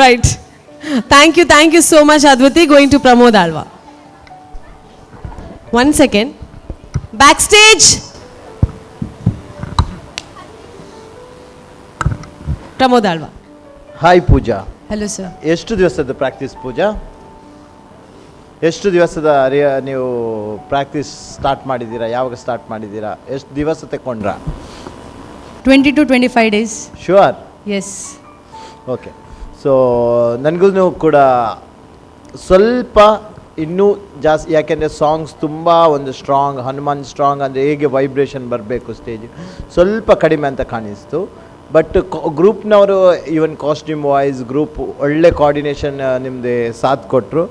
Right. Thank you so much Advithi. Going to Pramod Alva. 1 second. Backstage. Pramod Alva. Hi Pooja. Hello sir. ಎಷ್ಟು ದಿವಸದ practice ಪೂಜಾ? ಎಷ್ಟು ದಿವಸದ ನೀವು ಪ್ರಾಕ್ಟೀಸ್ ಸ್ಟಾರ್ಟ್ ಮಾಡಿದ್ದೀರಾ? ಯಾವಾಗ ಸ್ಟಾರ್ಟ್ ಮಾಡಿದ್ದೀರಾ? ಎಷ್ಟು ದಿವಸ ತಗೊಂಡ್ರಾ? 20 to 25 days. Sure? Yes. Okay. So ನನಗೂ ಕೂಡ ಸ್ವಲ್ಪ ಇನ್ನೂ ಜಾಸ್ತಿ, ಯಾಕೆಂದರೆ ಸಾಂಗ್ಸ್ ತುಂಬ ಒಂದು ಸ್ಟ್ರಾಂಗ್, ಹನುಮಾನ್ ಸ್ಟ್ರಾಂಗ್ ಅಂದರೆ ಹೇಗೆ ವೈಬ್ರೇಷನ್ ಬರಬೇಕು ಸ್ಟೇಜ್, ಸ್ವಲ್ಪ ಕಡಿಮೆ ಅಂತ ಕಾಣಿಸ್ತು. ಬಟ್ ಗ್ರೂಪ್ನವರು ಈವನ್ ಕಾಸ್ಟ್ಯೂಮ್ ವಾಯ್ಸ್ ಗ್ರೂಪ್ ಒಳ್ಳೆ ಕೋಆರ್ಡಿನೇಷನ್ ನಿಮ್ಮದೇ ಸಾಥ್ ಕೊಟ್ಟರು.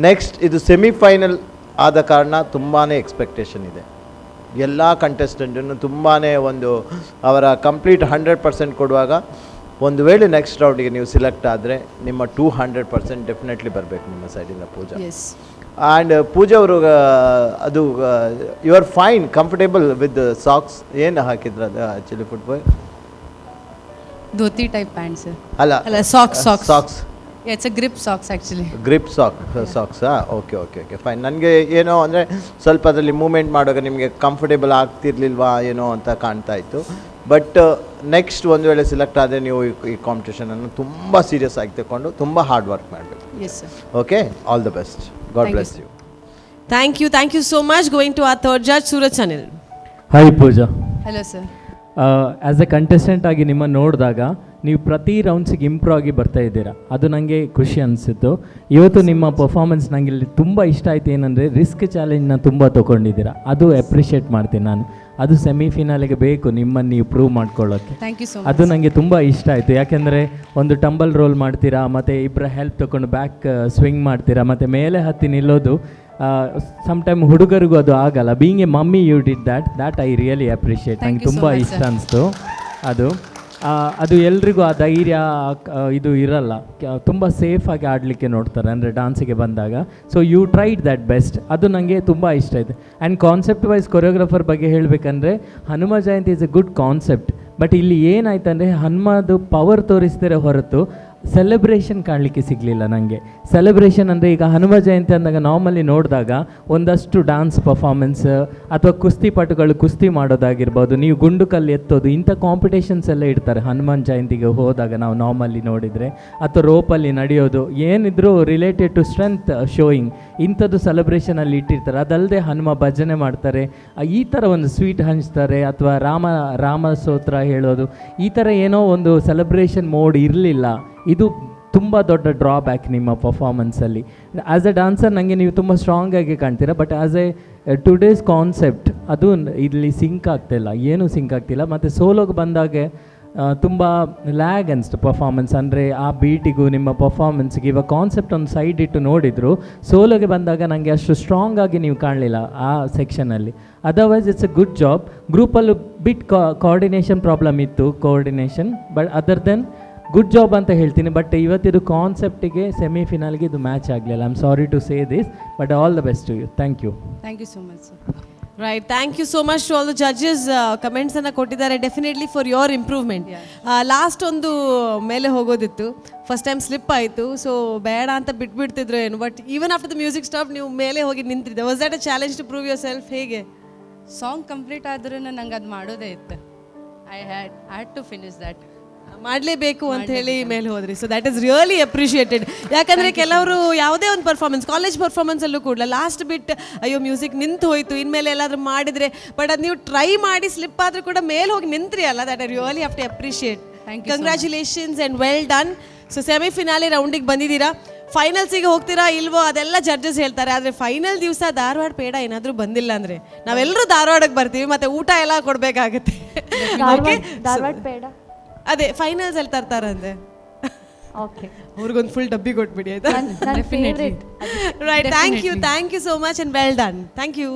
ನೆಕ್ಸ್ಟ್ ಇದು ಸೆಮಿಫೈನಲ್ ಆದ ಕಾರಣ ತುಂಬಾ ಎಕ್ಸ್ಪೆಕ್ಟೇಷನ್ ಇದೆ. ಎಲ್ಲ ಕಂಟೆಸ್ಟೆಂಟನ್ನು ತುಂಬಾ ಒಂದು ಅವರ ಕಂಪ್ಲೀಟ್ 100% ಕೊಡುವಾಗ, ಒಂದು ವೇಳೆ ನೆಕ್ಸ್ಟ್ ರೌಂಡಿಗೆ ನೀವು ಸಿಲೆಕ್ಟ್ ಆದರೆ ನಿಮ್ಮ 200% ಡೆಫಿನೆಟ್ಲಿ ಬರಬೇಕು ನಿಮ್ಮ ಸೈಡಿಂದ ಪೂಜಾ. ಆ್ಯಂಡ್ ಪೂಜಾ ಅವರು ಅದು you are fine, comfortable with socks. ಏನು ಹಾಕಿದ್ರು ಅದು actually football? Dhoti type pants. ಅಲ್ಲ, socks. It's a grip socks actually. Grip ಸಾಕ್ಸಾ? Okay okay okay fine. ನನಗೆ ಏನೋ ಅಂದರೆ ಸ್ವಲ್ಪ ಅದರಲ್ಲಿ ಮೂವ್ಮೆಂಟ್ ಮಾಡುವಾಗ ನಿಮಗೆ ಕಂಫರ್ಟೇಬಲ್ ಆಗ್ತಿರ್ಲಿಲ್ವಾ ಏನೋ ಅಂತ ಕಾಣ್ತಾ ಇತ್ತು. ಬಟ್ ನೆಕ್ಸ್ಟ್ ಒಂದು ವೇಳೆ ಸಿಲೆಕ್ಟ್ ಆದರೆ ನೀವು ಈ ಕಾಂಪಿಟೇಷನನ್ನು ತುಂಬ ಸೀರಿಯಸ್ ಆಗಿ ತಗೊಂಡು ತುಂಬ ಹಾರ್ಡ್ ವರ್ಕ್ ಮಾಡಬೇಕು. Yes sir. Okay, all the best. God Thank you, bless sir. You. Thank you so much. Going to our third judge, Suraj Sanil. Hi Pooja. Hello sir. As a contestant ಆಗಿ ನಿಮ್ಮ ನೋಡಿದಾಗ ನೀವು ಪ್ರತಿ ರೌಂಡ್ಸಿಗೆ improve ಆಗಿ ಬರ್ತಾ ಇದ್ದೀರಾ, ಅದು ನನಗೆ ಖುಷಿ ಅನಿಸಿತ್ತು. ಇವತ್ತು ನಿಮ್ಮ ಪರ್ಫಾರ್ಮೆನ್ಸ್ ನನಗೆ ಇಲ್ಲಿ ತುಂಬ ಇಷ್ಟ ಆಯಿತು. ಏನಂದರೆ ರಿಸ್ಕ್ ಚಾಲೆಂಜ್ನ ತುಂಬ ತೊಗೊಂಡಿದ್ದೀರಾ, ಅದು ಅಪ್ರಿಷಿಯೇಟ್ ಮಾಡ್ತೀನಿ ನಾನು. ಅದು ಸೆಮಿಫಿನಾಲಿಗೆ ಬೇಕು ನಿಮ್ಮನ್ನು ನೀವು ಪ್ರೂವ್ ಮಾಡ್ಕೊಳ್ಳೋಕ್ಕೆ. ಥ್ಯಾಂಕ್ ಯು ಸೊ ಅದು ನನಗೆ ತುಂಬ ಇಷ್ಟ ಆಯಿತು. ಯಾಕೆಂದರೆ ಒಂದು ಟಂಬಲ್ ರೋಲ್ ಮಾಡ್ತೀರಾ, ಮತ್ತು ಇಬ್ಬರ ಹೆಲ್ಪ್ ತೊಗೊಂಡು ಬ್ಯಾಕ್ ಸ್ವಿಂಗ್ ಮಾಡ್ತೀರಾ, ಮತ್ತು ಮೇಲೆ ಹತ್ತಿ ನಿಲ್ಲೋದು ಸಮ್ಟೈಮ್ ಹುಡುಗರಿಗೂ ಅದು ಆಗಲ್ಲ. Being a mummy you did that I really appreciate. ನನಗೆ ತುಂಬ ಇಷ್ಟ ಅನಿಸ್ತು ಅದು ಎಲ್ರಿಗೂ ಆ ಧೈರ್ಯ ಇದು ಇರಲ್ಲ, ತುಂಬ ಸೇಫಾಗಿ ಆಡಲಿಕ್ಕೆ ನೋಡ್ತಾರೆ ಅಂದರೆ ಡಾನ್ಸಿಗೆ ಬಂದಾಗ. So you tried that best, ಅದು ನನಗೆ ತುಂಬ ಇಷ್ಟ ಆಯಿತು. ಆ್ಯಂಡ್ ಕಾನ್ಸೆಪ್ಟ್ ವೈಸ್ ಕೊರಿಯೋಗ್ರಾಫರ್ ಬಗ್ಗೆ ಹೇಳಬೇಕಂದ್ರೆ Hanuma Jayanti is a good concept. But ಇಲ್ಲಿ ಏನಾಯ್ತಂದರೆ ಹನುಮದು ಪವರ್ ತೋರಿಸ್ತಾರೆ ಹೊರತು ಸೆಲೆಬ್ರೇಷನ್ ಕಾಣಲಿಕ್ಕೆ ಸಿಗಲಿಲ್ಲ ನನಗೆ. ಸೆಲೆಬ್ರೇಷನ್ ಅಂದರೆ ಈಗ ಹನುಮ ಜಯಂತಿ ಅಂದಾಗ ನಾರ್ಮಲಿ ನೋಡಿದಾಗ ಒಂದಷ್ಟು ಡ್ಯಾನ್ಸ್ ಪರ್ಫಾರ್ಮೆನ್ಸ್ ಅಥವಾ ಕುಸ್ತಿಪಟುಗಳು ಕುಸ್ತಿ ಮಾಡೋದಾಗಿರ್ಬೋದು, ನೀವು ಗುಂಡು ಕಲ್ಲು ಎತ್ತೋದು, ಇಂಥ ಕಾಂಪಿಟೇಷನ್ಸ್ ಎಲ್ಲ ಇಡ್ತಾರೆ ಹನುಮಾನ್ ಜಯಂತಿಗೆ ಹೋದಾಗ ನಾವು ನಾರ್ಮಲಿ ನೋಡಿದರೆ. ಅಥವಾ ರೋಪಲ್ಲಿ ನಡೆಯೋದು, ಏನಿದ್ರು ರಿಲೇಟೆಡ್ ಟು ಸ್ಟ್ರೆಂತ್ ಶೋಯಿಂಗ್, ಇಂಥದ್ದು ಸೆಲೆಬ್ರೇಷನಲ್ಲಿ ಇಟ್ಟಿರ್ತಾರೆ. ಅದಲ್ಲದೆ ಹನುಮ ಭಜನೆ ಮಾಡ್ತಾರೆ, ಈ ಥರ ಒಂದು ಸ್ವೀಟ್ ಹಂಚ್ತಾರೆ, ಅಥವಾ ರಾಮ ಸ್ತೋತ್ರ ಹೇಳೋದು, ಈ ಥರ ಏನೋ ಒಂದು ಸೆಲೆಬ್ರೇಷನ್ ಮೋಡ್ ಇರಲಿಲ್ಲ. ಇದು ತುಂಬ ದೊಡ್ಡ ಡ್ರಾಬ್ಯಾಕ್ ನಿಮ್ಮ ಪರ್ಫಾರ್ಮೆನ್ಸಲ್ಲಿ. ಆ್ಯಸ್ ಎ ಡ್ಯಾನ್ಸರ್ ನನಗೆ ನೀವು ತುಂಬ ಸ್ಟ್ರಾಂಗಾಗಿ ಕಾಣ್ತೀರಾ, but as a today's concept ಅದು ಇಲ್ಲಿ ಸಿಂಕ್ ಆಗ್ತಿಲ್ಲ, ಏನೂ ಸಿಂಕ್ ಆಗ್ತಿಲ್ಲ. ಮತ್ತು ಸೋಲೋಗೆ ಬಂದಾಗ ತುಂಬ ಲ್ಯಾಗ್ ಅನಿಸ್ತು ಪರ್ಫಾರ್ಮೆನ್ಸ್. ಅಂದರೆ ಆ ಬೀಟಿಗೂ ನಿಮ್ಮ ಪರ್ಫಾರ್ಮೆನ್ಸ್ಗೆ ಇವಾಗ ಕಾನ್ಸೆಪ್ಟ್ ಒಂದು ಸೈಡ್ ಇಟ್ಟು ನೋಡಿದ್ರು, ಸೋಲೋಗೆ ಬಂದಾಗ ನನಗೆ ಅಷ್ಟು ಸ್ಟ್ರಾಂಗ್ ಆಗಿ ನೀವು ಕಾಣಲಿಲ್ಲ ಆ ಸೆಕ್ಷನಲ್ಲಿ. Otherwise it's a good job. ಗ್ರೂಪಲ್ಲೂ ಬಿಟ್ ಕೋಆರ್ಡಿನೇಷನ್ ಪ್ರಾಬ್ಲಮ್ ಇತ್ತು, but other than good job ಅಂತ ಹೇಳ್ತೀನಿ. ಬಟ್ ಇವತ್ತಿದು ಕಾನ್ಸೆಪ್ಟಿಗೆ ಸೆಮಿಫಿನಾಲ್ಗೆ ಇದು ಮ್ಯಾಚ್ ಆಗಲಿಲ್ಲ. I am sorry to say this, but all the best to you. Thank you so much sir. Right, thank you so much to all the judges. Comments ಅನ್ನ ಕೊಟ್ಟಿದ್ದಾರೆ definitely for your improvement. Last ಒಂದು ಮೇಲೆ ಹೋಗೋದಿತ್ತು, first time slip ಆಯಿತು, so ಬೇಡ ಅಂತ ಬಿಟ್ಬಿಡ್ತಿದ್ರು ಏನು. But even after the music stop ನೀವು ಮೇಲೆ ಹೋಗಿ ನಿಂತಿದ್ದೆ. Was that a challenge to prove yourself? ಹೇಗೆ ಸಾಂಗ್ ಕಂಪ್ಲೀಟ್ ಆದ್ರೂ ನಂಗೆ ಅದು ಮಾಡೋದೇ ಇತ್ತು. I had to finish that. ಮಾಡಲೇಬೇಕು ಅಂತ ಹೇಳಿ ಮೇಲೆ ಹೋದ್ರಿ. So that is really appreciated. ಯಾಕಂದರೆ ಕೆಲವರು ಯಾವುದೇ ಒಂದು ಪರ್ಫಾರ್ಮೆನ್ಸ್, ಕಾಲೇಜ್ ಪರ್ಫಾರ್ಮೆನ್ಸಲ್ಲೂ ಕೂಡ ಲಾಸ್ಟ್ ಬಿಟ್ ಅಯ್ಯೋ ಮ್ಯೂಸಿಕ್ ನಿಂತು ಹೋಯ್ತು, ಇನ್ಮೇಲೆ ಎಲ್ಲಾದರೂ ಮಾಡಿದರೆ, ಬಟ್ ಅದು ನೀವು ಟ್ರೈ ಮಾಡಿ ಸ್ಲಿಪ್ ಆದರೂ ಕೂಡ ಮೇಲೆ ಹೋಗಿ ನಿಂತ್ರಿ ಅಲ್ಲ, that I really have to appreciate. Congratulations and well done. So semifinale ರೌಂಡಿಗೆ ಬಂದಿದ್ದೀರಾ. ಫೈನಲ್ಸಿಗೆ ಹೋಗ್ತೀರಾ ಇಲ್ವೋ ಅದೆಲ್ಲ ಜಡ್ಜಸ್ ಹೇಳ್ತಾರೆ. ಆದರೆ ಫೈನಲ್ ದಿವಸ ಧಾರವಾಡ ಪೇಡ ಏನಾದರೂ ಬಂದಿಲ್ಲ ಅಂದರೆ ನಾವೆಲ್ಲರೂ ಧಾರವಾಡಕ್ಕೆ ಬರ್ತೀವಿ, ಮತ್ತು ಊಟ ಎಲ್ಲ ಕೊಡಬೇಕಾಗತ್ತೆ. ಧಾರವಾಡ ಪೇಡ ಅದೇ ಫೈನಲ್ಸ್ ಅಲ್ಲಿ ತರ್ತಾರಂತೆ. ಓಕೆ, ಅವ್ರಿಗೊಂದು ಫುಲ್ ಡಬ್ಬಿ ಕೊಟ್ಬಿಡಿ ಆಯ್ತಾ? Right, thank you so much and well done. Thank you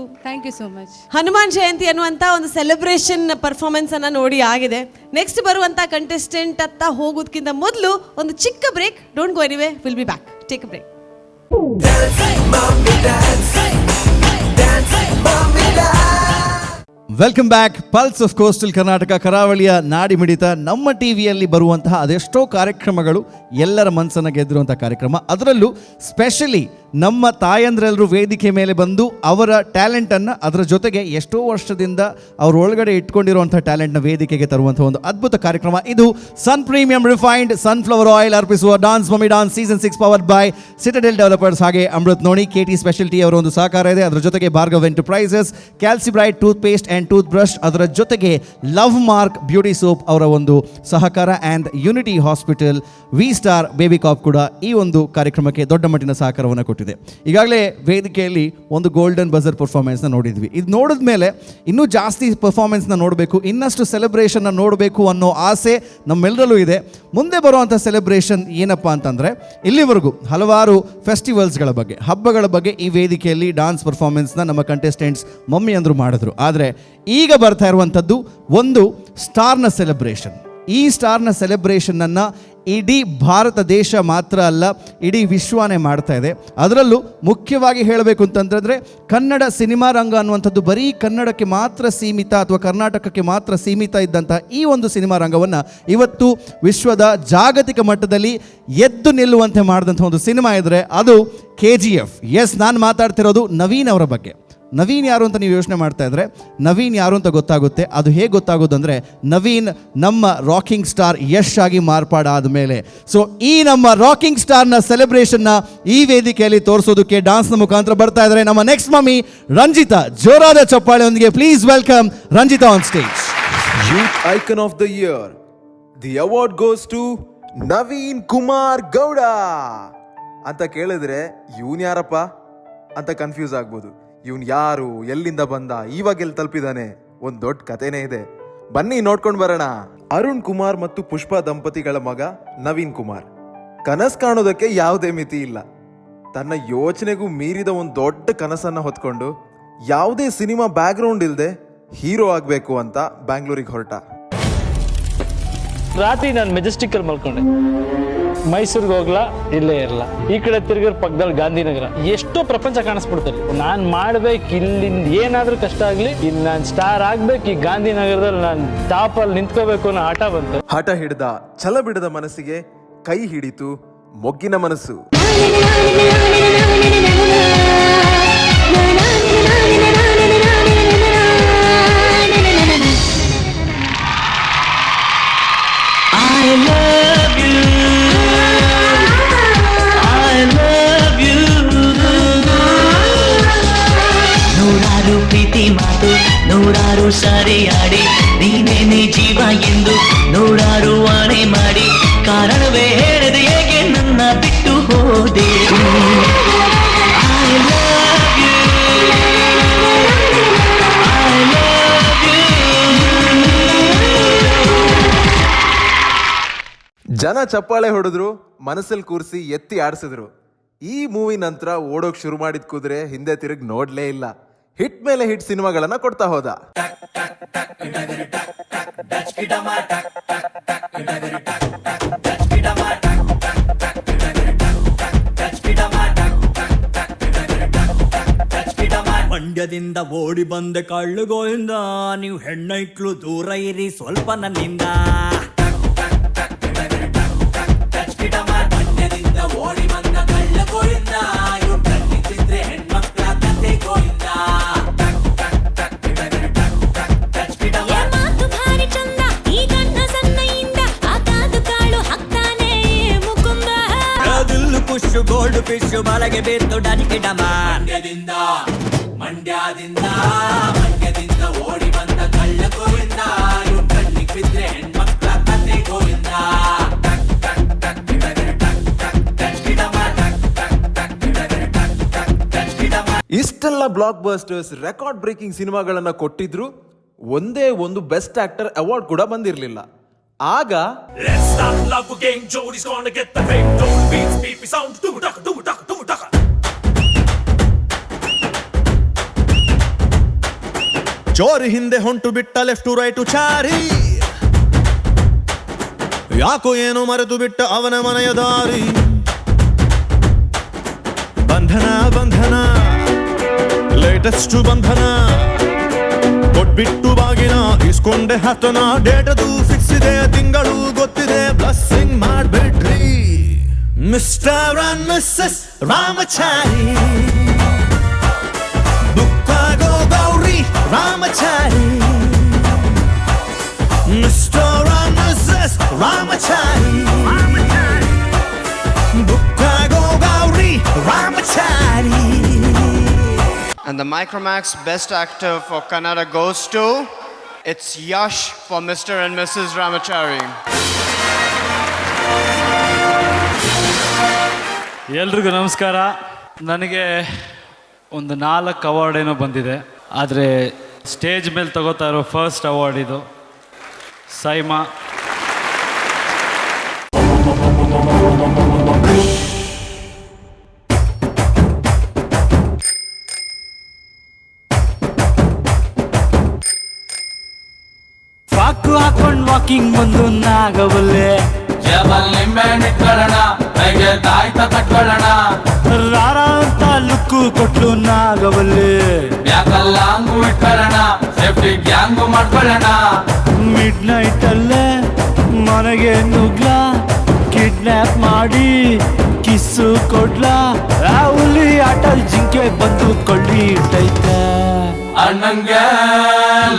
so much. Hanuman Jayanti ಅನ್ನುವಂಥ ಒಂದು ಸೆಲೆಬ್ರೇಷನ್ ಪರ್ಫಾರ್ಮೆನ್ಸ್ ಅನ್ನ ನೋಡಿ ಆಗಿದೆ. ನೆಕ್ಸ್ಟ್ ಬರುವಂಥ ಕಂಟೆಸ್ಟೆಂಟ್ ಅತ್ತ ಹೋಗೋದಕ್ಕಿಂತ ಮೊದಲು ಒಂದು ಚಿಕ್ಕ break. Don't go anyway, will be back. Take a break. Welcome back. Pulse of coastal Karnataka, ಕರಾವಳಿಯ ನಾಡಿ ಮಿಡಿತ. ನಮ್ಮ ಟಿವಿಯಲ್ಲಿ ಬರುವಂತಹ ಅದೆಷ್ಟೋ ಕಾರ್ಯಕ್ರಮಗಳು ಎಲ್ಲರ ಮನಸ್ಸನ್ನು ಗೆದ್ದಿರುವಂಥ ಕಾರ್ಯಕ್ರಮ. ಅದರಲ್ಲೂ ಸ್ಪೆಷಲಿ ನಮ್ಮ ತಾಯಂದ್ರೆಲ್ಲರೂ ವೇದಿಕೆ ಮೇಲೆ ಬಂದು ಅವರ ಟ್ಯಾಲೆಂಟನ್ನು, ಅದರ ಜೊತೆಗೆ ಎಷ್ಟೋ ವರ್ಷದಿಂದ ಅವ್ರ ಒಳಗಡೆ ಇಟ್ಕೊಂಡಿರುವಂಥ ಟ್ಯಾಲೆಂಟ್ನ ವೇದಿಕೆಗೆ ತರುವಂಥ ಒಂದು ಅದ್ಭುತ ಕಾರ್ಯಕ್ರಮ ಇದು. Sun premium refined sunflower oil ಅರ್ಪಿಸುವ Dance Mummy Dance season 6 powered by Citadel developers ಹಾಗೆ ಅಮೃತ್ ನೋನಿ. KT ಸ್ಪೆಷಾಲಿಟಿ ಅವರ ಒಂದು ಸಹಕಾರ ಇದೆ. ಅದರ ಜೊತೆಗೆ Bhargav enterprises, Calcibright toothpaste and toothbrush, ಅದರ ಜೊತೆಗೆ ಲವ್ ಮಾರ್ಕ್ ಬ್ಯೂಟಿ ಸೋಪ್ ಅವರ ಒಂದು ಸಹಕಾರ, and Unity Hospital, V Star baby cop ಕೂಡ ಈ ಒಂದು ಕಾರ್ಯಕ್ರಮಕ್ಕೆ ದೊಡ್ಡ ಮಟ್ಟಿನ ಸಹಕಾರವನ್ನು ಕೊಟ್ಟಿದೆ. ಈಗಾಗಲೇ ವೇದಿಕೆಯಲ್ಲಿ ಒಂದು ಗೋಲ್ಡನ್ ಬಜರ್ ಪರ್ಫಾರ್ಮೆನ್ಸ್ನ ನೋಡಿದ್ವಿ. ಇದು ನೋಡಿದ ಮೇಲೆ ಇನ್ನೂ ಜಾಸ್ತಿ ಪರ್ಫಾರ್ಮೆನ್ಸ್ನ ನೋಡಬೇಕು, ಇನ್ನಷ್ಟು ಸೆಲೆಬ್ರೇಷನ್ನ ನೋಡಬೇಕು ಅನ್ನೋ ಆಸೆ ನಮ್ಮೆಲ್ಲರಲ್ಲೂ ಇದೆ. ಮುಂದೆ ಬರುವಂಥ ಸೆಲೆಬ್ರೇಷನ್ ಏನಪ್ಪ ಅಂತಂದರೆ, ಇಲ್ಲಿವರೆಗೂ ಹಲವಾರು ಫೆಸ್ಟಿವಲ್ಸ್ಗಳ ಬಗ್ಗೆ, ಹಬ್ಬಗಳ ಬಗ್ಗೆ ಈ ವೇದಿಕೆಯಲ್ಲಿ ಡಾನ್ಸ್ ಪರ್ಫಾರ್ಮೆನ್ಸ್ನ ನಮ್ಮ ಕಂಟೆಸ್ಟೆಂಟ್ಸ್ ಮಮ್ಮಿ ಅಂದರು ಮಾಡಿದ್ರು. ಆದರೆ ಈಗ ಬರ್ತಾ ಇರುವಂಥದ್ದು ಒಂದು ಸ್ಟಾರ್ನ ಸೆಲೆಬ್ರೇಷನ್. ಈ ಸ್ಟಾರ್ನ ಸೆಲೆಬ್ರೇಷನನ್ನು ಇಡೀ ಭಾರತ ದೇಶ ಮಾತ್ರ ಅಲ್ಲ, ಇಡೀ ವಿಶ್ವನೇ ಮಾಡ್ತಾ ಇದೆ. ಅದರಲ್ಲೂ ಮುಖ್ಯವಾಗಿ ಹೇಳಬೇಕು ಅಂತಂದರೆ, ಕನ್ನಡ ಸಿನಿಮಾ ರಂಗ ಅನ್ನುವಂಥದ್ದು ಬರೀ ಕನ್ನಡಕ್ಕೆ ಮಾತ್ರ ಸೀಮಿತ ಅಥವಾ ಕರ್ನಾಟಕಕ್ಕೆ ಮಾತ್ರ ಸೀಮಿತ ಇದ್ದಂಥ ಈ ಒಂದು ಸಿನಿಮಾ ರಂಗವನ್ನು ಇವತ್ತು ವಿಶ್ವದ ಜಾಗತಿಕ ಮಟ್ಟದಲ್ಲಿ ಎದ್ದು ನಿಲ್ಲುವಂತೆ ಮಾಡಿದಂಥ ಒಂದು ಸಿನಿಮಾ ಇದ್ದರೆ ಅದು KGF. ಎಸ್, ನಾನು ಮಾತಾಡ್ತಿರೋದು ನವೀನ್ ಅವರ ಬಗ್ಗೆ. ನವೀನ್ ಯಾರು ಅಂತ ನೀವು ಯೋಚನೆ ಮಾಡ್ತಾ ಇದ್ರೆ ನವೀನ್ ಯಾರು ಅಂತ ಗೊತ್ತಾಗುತ್ತೆ. ಅದು ಹೇಗೆ ಗೊತ್ತಾಗೋದು ಅಂದರೆ ನವೀನ್ ನಮ್ಮ ರಾಕಿಂಗ್ ಸ್ಟಾರ್ ಯಶ್ ಆಗಿ ಮಾರ್ಪಾಡಾದ ಮೇಲೆ. ಸೊ ಈ ನಮ್ಮ ರಾಕಿಂಗ್ ಸ್ಟಾರ್ನ ಸೆಲೆಬ್ರೇಷನ್ನ ಈ ವೇದಿಕೆಯಲ್ಲಿ ತೋರಿಸೋದಕ್ಕೆ ಡಾನ್ಸ್ನ ಮುಖಾಂತರ ಬರ್ತಾ ಇದ್ದಾರೆ ನಮ್ಮ ನೆಕ್ಸ್ಟ್ ಮಮ್ಮಿ ರಂಜಿತಾ. ಜೋರಾದ ಚಪ್ಪಾಳೆಯೊಂದಿಗೆ please welcome Ranjita on stage. Youth Icon of the Year. The award goes to Naveen Kumar Gowda. ಅಂತ ಕೇಳಿದ್ರೆ ಇವನ್ ಯಾರಪ್ಪ ಅಂತ ಕನ್ಫ್ಯೂಸ್ ಆಗ್ಬೋದು. ಇವನ್ ಯಾರು, ಎಲ್ಲಿಂದ ಬಂದ, ಇವಾಗ ಎಲ್ಲಿ ತಲುಪಿದಾನೆ, ಒಂದ್ ದೊಡ್ಡ ಕಥೆನೇ ಇದೆ. ಬನ್ನಿ ನೋಡ್ಕೊಂಡು ಬರೋಣ. ಅರುಣ್ ಕುಮಾರ್ ಮತ್ತು ಪುಷ್ಪಾ ದಂಪತಿಗಳ ಮಗ ನವೀನ್ ಕುಮಾರ್ ಕನಸು ಕಾಣೋದಕ್ಕೆ ಯಾವುದೇ ಮಿತಿ ಇಲ್ಲ. ತನ್ನ ಯೋಚನೆಗೂ ಮೀರಿದ ಒಂದು ದೊಡ್ಡ ಕನಸನ್ನ ಹೊತ್ಕೊಂಡು ಯಾವುದೇ ಸಿನಿಮಾ ಬ್ಯಾಕ್ಗ್ರೌಂಡ್ ಇಲ್ಲದೆ ಹೀರೋ ಆಗಬೇಕು ಅಂತ ಬ್ಯಾಂಗ್ಳೂರಿಗೆ ಹೊರಟ. ರಾತ್ರಿ ನಾನು ಮೆಜೆಸ್ಟಿಕಲ್ಲಿ ಮಲ್ಕೊಂಡೆ. ಮೈಸೂರಿಗೆ ಹೋಗ್ಲಾ, ಇಲ್ಲೇ ಇರಲ್ಲ. ಈ ಕಡೆ ತಿರುಗಿರ್ ಪಕ್ಕದಲ್ಲಿ ಗಾಂಧಿನಗರ. ಎಷ್ಟೋ ಪ್ರಪಂಚ ಕಾಣಿಸ್ಬಿಡ್ತಾರೆ. ನಾನು ಮಾಡ್ಬೇಕು, ಇಲ್ಲಿಂದ ಏನಾದ್ರೂ ಕಷ್ಟ ಆಗ್ಲಿ, ಇಲ್ಲಿ ನಾನು ಸ್ಟಾರ್ ಆಗ್ಬೇಕು, ಈ ಗಾಂಧಿನಗರದಲ್ಲಿ ನಾನು ಟಾಪಲ್ಲಿ ನಿಂತ್ಕೋಬೇಕು ಅನ್ನೋ ಹಠ ಬಂತು. ಹಠ ಹಿಡಿದ, ಛಲ ಬಿಡದ ಮನಸ್ಸಿಗೆ ಕೈ ಹಿಡಿತು ಮೊಗ್ಗಿನ ಮನಸ್ಸು. ನೂರಾರು ಪ್ರೀತಿ ಮಾತು, ನೂರಾರು ಸಾರಿ ಆಡಿ, ನೀನೇನೆ ಜೀವ ಎಂದು ನೂರಾರು ಆಣೆ ಮಾಡಿ, ಕಾರಣವೇ ಹೇಳದೆ ಹೇಗೆ ನನ್ನ ಬಿಟ್ಟು ಹೋದೆ. I love you, I love you. ಜನ ಚಪ್ಪಾಳೆ ಹೊಡೆದ್ರು, ಮನಸ್ಸಲ್ಲಿ ಕೂರಿಸಿ ಎತ್ತಿ ಆಡಿಸಿದ್ರು. ಈ ಮೂವಿ ನಂತರ ಓಡೋಕ್ ಶುರು ಮಾಡಿದ ಕುದುರೆ ಹಿಂದೆ ತಿರುಗಿ ನೋಡ್ಲೇ ಇಲ್ಲ. ಹಿಟ್ ಮೇಲೆ ಹಿಟ್ ಸಿನಿಮಾಗಳನ್ನ ಕೊಡ್ತಾ ಹೋದ. ಮಂಡ್ಯದಿಂದ ಓಡಿ ಬಂದೆ ಕಳ್ಳುಗೋಯಿಂದ, ನೀವು ಹೆಣ್ಣೈಕ್ಳು ದೂರ ಇರಿ ಸ್ವಲ್ಪ ನನ್ನಿಂದ. ಗೋಲ್ಡ್ ಫಿಶ್ ಬಲಗೆ ಬಿತ್ತು ಡಚಿಕಿಡಮ. ಮಂಡ್ಯದಿಂದ ಓಡಿ ಬಂದ ಕಳ್ಳ ಗೋವಿಂದ, ಇವ್ ಕಣ್ಣಿಗೆ ಬಿದ್ರೆ ಹೆಣ್ಮಕ್ಳ ಕತೆ ಗೋವಿಂದ. ಇಷ್ಟೆಲ್ಲ ಬ್ಲಾಕ್ ಬಸ್ಟರ್ಸ್, ರೆಕಾರ್ಡ್ ಬ್ರೇಕಿಂಗ್ ಸಿನಿಮಾಗಳನ್ನ ಕೊಟ್ಟಿದ್ರು ಒಂದೇ ಒಂದು ಬೆಸ್ಟ್ ಆಕ್ಟರ್ ಅವಾರ್ಡ್ ಕೂಡ ಬಂದಿರಲಿಲ್ಲ. ಆಗ ಜೋರಿ ಹಿಂದೆ ಹೊಂಟು ಬಿಟ್ಟ ಲೆಫ್ಟು ರೈಟು ಚಾರಿ, ಯಾಕೋ ಏನೋ ಮರೆತು ಬಿಟ್ಟ ಅವನ ಮನೆಯ ದಾರಿ. ಬಂಧನ ಬಂಧನ ಲೇಟೆಸ್ಟ್ ಬಂಧನ, ಕೊಟ್ಬಿಟ್ಟು ಬಾಗಿನ ಇಸ್ಕೊಂಡೆ ಹತ್ತನ. ಡೇಟದು ಫಿಕ್ಸ್ ಇದೆ, ತಿಂಗಳು ಗೊತ್ತಿದೆ, ಬ್ಲಸ್ಸಿಂಗ್ ಮಾಡ್ಬಿಡ್ರಿ ಮಿಸ್ಟರ್ ಅಂಡ್ ಮಿಸ್ಸಸ್ ರಾಮಚಾರಿ. ಬುಕ್ಕಾಗೋ Gowri Ramachari, Mr and Mrs Ramachari. ಬುಕ್ಕಾಗೋ Gowri Ramachari. And the Micromax Best Actor for Kannada goes to, it's Yash for Mr. and Mrs. Ramachari. ಎಲ್ರಿಗೂ ನಮಸ್ಕಾರ. ನನಗೆ ಒಂದು 4 ಅವಾರ್ಡ್ ಏನೋ ಬಂದಿದೆ, ಆದರೆ ಸ್ಟೇಜ್ ಮೇಲೆ ತಗೋತಾ ಇರೋ ಫಸ್ಟ್ ಅವಾರ್ಡ್ ಇದು. ಸೈಮಾ, ಪಾಕು ಹಾಕೊಂಡು ವಾಕಿಂಗ್ ಬಂದು ನಾಗವಲ್ಲೆ, ಜಬಲ್ ನಿಂಬೆಹಣ್ಣು ಇಟ್ಕೊಳ್ಳೋಣ, ಕೈಗೆ ತಾಯ್ತ ಕಟ್ಕೊಳ್ಳೋಣ, ರಾರ ಅಂತ ಲುಕ್ಕು ಕೊಟ್ಲು ನಾಗವಲ್ಲೆ, ಯಾಕಲ್ಲ ಹಂಗು ಇಟ್ಕೊಳ್ಳೋಣ, ಸೇಫ್ಟಿ ಗ್ಯಾಂಗು ಮಾಡ್ಕೊಳ್ಳೋಣ. ಮಿಡ್ ನೈಟ್ ಅಲ್ಲೇ ಮನೆಗೆ ನುಗ್ಲ, ಕಿಡ್ನಾಪ್ ಸ್ನ್ಯಾಪ್ ಮಾಡಿ ಕಿಸ್ಸು ಕೊಡ್ಲಾ ಆ ಹುಲಿ ಆಟಲ್ ಜಿಂಕೆ ಬಂದು ಕೊಳ್ಳಿ ಇಟ್ಟೈತೆ ಅಣ್ಣಂಗೆ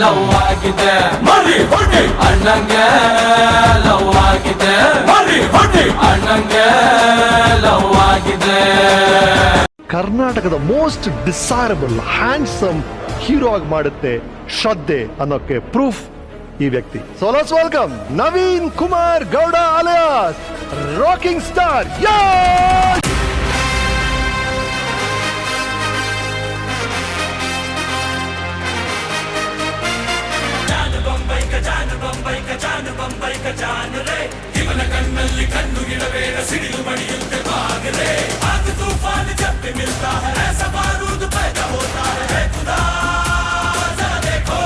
ಲವ್ ಆಗಿದೆ ಮರಿ ಹೊಡಿ ಅಣ್ಣಂಗೆ ಲವ್ ಆಗಿದೆ ಮರಿ ಹೊಡಿ ಅಣ್ಣಂಗೆ ಲವ್ ಆಗಿದೆ. ಕರ್ನಾಟಕದ ಮೋಸ್ಟ್ ಡಿಸೈರಬಲ್ ಹ್ಯಾಂಡ್ಸಮ್ ಹೀರೋ ಆಗಿ ಮಾಡುತ್ತೆ ಶ್ರದ್ಧೆ ಅನ್ನೋಕೆ ಪ್ರೂಫ್ ಈ ವ್ಯಕ್ತಿ. So let's welcome Naveen Kumar Gowda alias rocking star. ಇವನ ಕಣ್ಣಲ್ಲಿ ಕಣ್ಣು ಗಿಡಬೇಡ ಸಿಡಿಲು ಬಡಿಯುತ್ತೆ ಬಾಗಲೇ ಆಗ ತೂಫಾನ್ ಜब भी मिलता है ऐसा बारूद पैदा होता है खुदा जरा देखो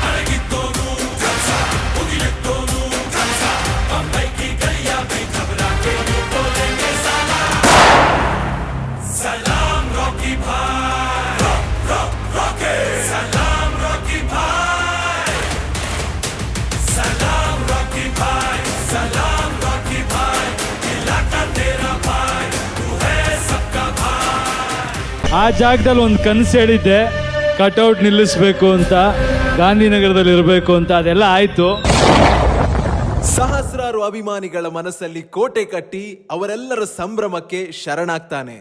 अड़गितोनू जलसा उगियतोनू जलसा बंबई की गलियां भी घबरा के यूं बोलेंगे साला सलाम रॉकी भाई रॉकी सलाम रॉकी भाई सलाम रॉकी भाई सलाम रॉकी भाई इलाका तेरा भाई तू है सबका भाई. ಆ ಜಾಗದಲ್ಲಿ ಒಂದು ಕನಸು ಹೇಳಿದ್ದೆ, ಕಟ್ಔಟ್ ನಿಲ್ಲಿಸ್ಬೇಕು ಅಂತ, ಗಾಂಧಿನಗರದಲ್ಲಿ ಇರಬೇಕು ಅಂತ. ಅದೆಲ್ಲ ಆಯ್ತು. ಸಹಸ್ರಾರು ಅಭಿಮಾನಿಗಳ ಮನಸ್ಸಲ್ಲಿ ಕೋಟೆ ಕಟ್ಟಿ ಅವರೆಲ್ಲರ ಸಂಭ್ರಮಕ್ಕೆ ಶರಣಾಗ್ತಾನೆ.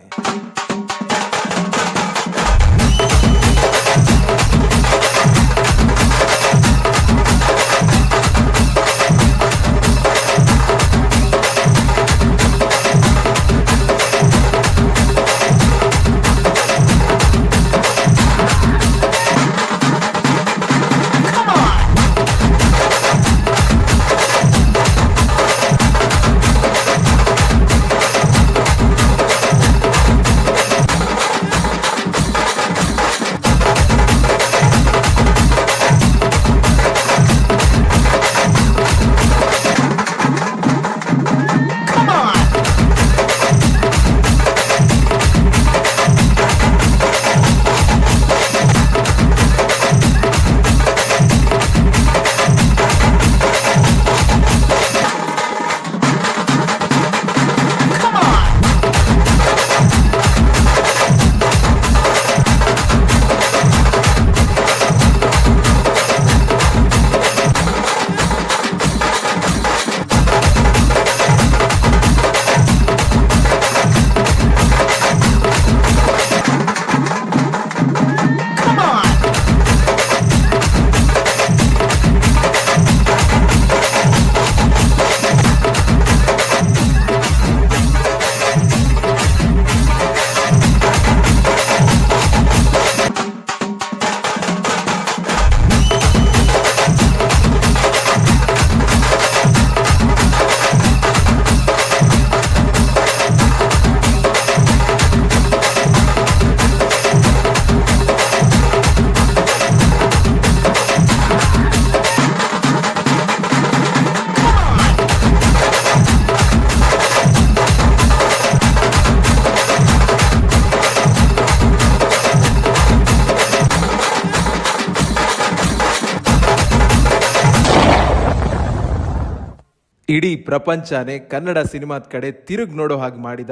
ಇಡೀ ಪ್ರಪಂಚನೇ ಕನ್ನಡ ಸಿನಿಮಾದ ಕಡೆ ತಿರುಗಿ ನೋಡೋ ಹಾಗೆ ಮಾಡಿದ,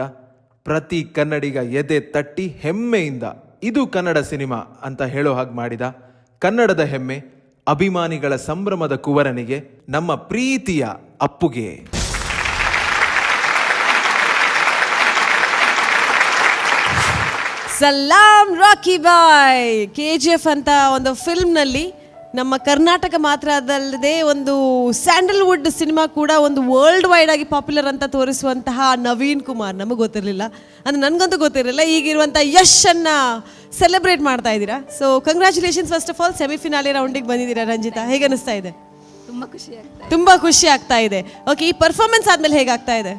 ಪ್ರತಿ ಕನ್ನಡಿಗ ಎದೆ ತಟ್ಟಿ ಹೆಮ್ಮೆಯಿಂದ ಇದು ಕನ್ನಡ ಸಿನಿಮಾ ಅಂತ ಹೇಳೋ ಹಾಗೆ ಮಾಡಿದ, ಕನ್ನಡದ ಹೆಮ್ಮೆ ಅಭಿಮಾನಿಗಳ ಸಂಭ್ರಮದ ಕುವರನಿಗೆ, ನಮ್ಮ ಪ್ರೀತಿಯ ಅಪ್ಪುಗೆ. ಸಲಾಂ ರಾಕಿ ಬಾಯ್. KGF ಅಂತ ಒಂದು ಫಿಲ್ಮ್ನಲ್ಲಿ ನಮ್ಮ ಕರ್ನಾಟಕ ಮಾತ್ರ ಅದಲ್ಲದೆ ಒಂದು ಸ್ಯಾಂಡಲ್ವುಡ್ ಸಿನಿಮಾ ಕೂಡ ಒಂದು ವರ್ಲ್ಡ್ ವೈಡ್ ಆಗಿ ಪಾಪ್ಯುಲರ್ ಅಂತ ತೋರಿಸುವಂತಹ ನವೀನ್ ಕುಮಾರ್, ನಮಗೆ ಗೊತ್ತಿರಲಿಲ್ಲ ಅಂದರೆ ನನಗಂತೂ ಗೊತ್ತಿರಲಿಲ್ಲ, ಈಗಿರುವಂಥ ಯಶನ್ನು ಸೆಲೆಬ್ರೇಟ್ ಮಾಡ್ತಾ ಇದ್ದೀರಾ. So congratulations first of all. Semifinale ರೌಂಡಿಗೆ ಬಂದಿದ್ದೀರಾ ರಂಜಿತಾ, ಹೇಗೆ ಅನಿಸ್ತಾ ಇದೆ? ತುಂಬ ಖುಷಿ ಆಗ್ತಾ ಇದೆ. ಓಕೆ, ಈ ಪರ್ಫಾರ್ಮೆನ್ಸ್ ಆದಮೇಲೆ ಹೇಗಾಗ್ತಾ ಇದೆ?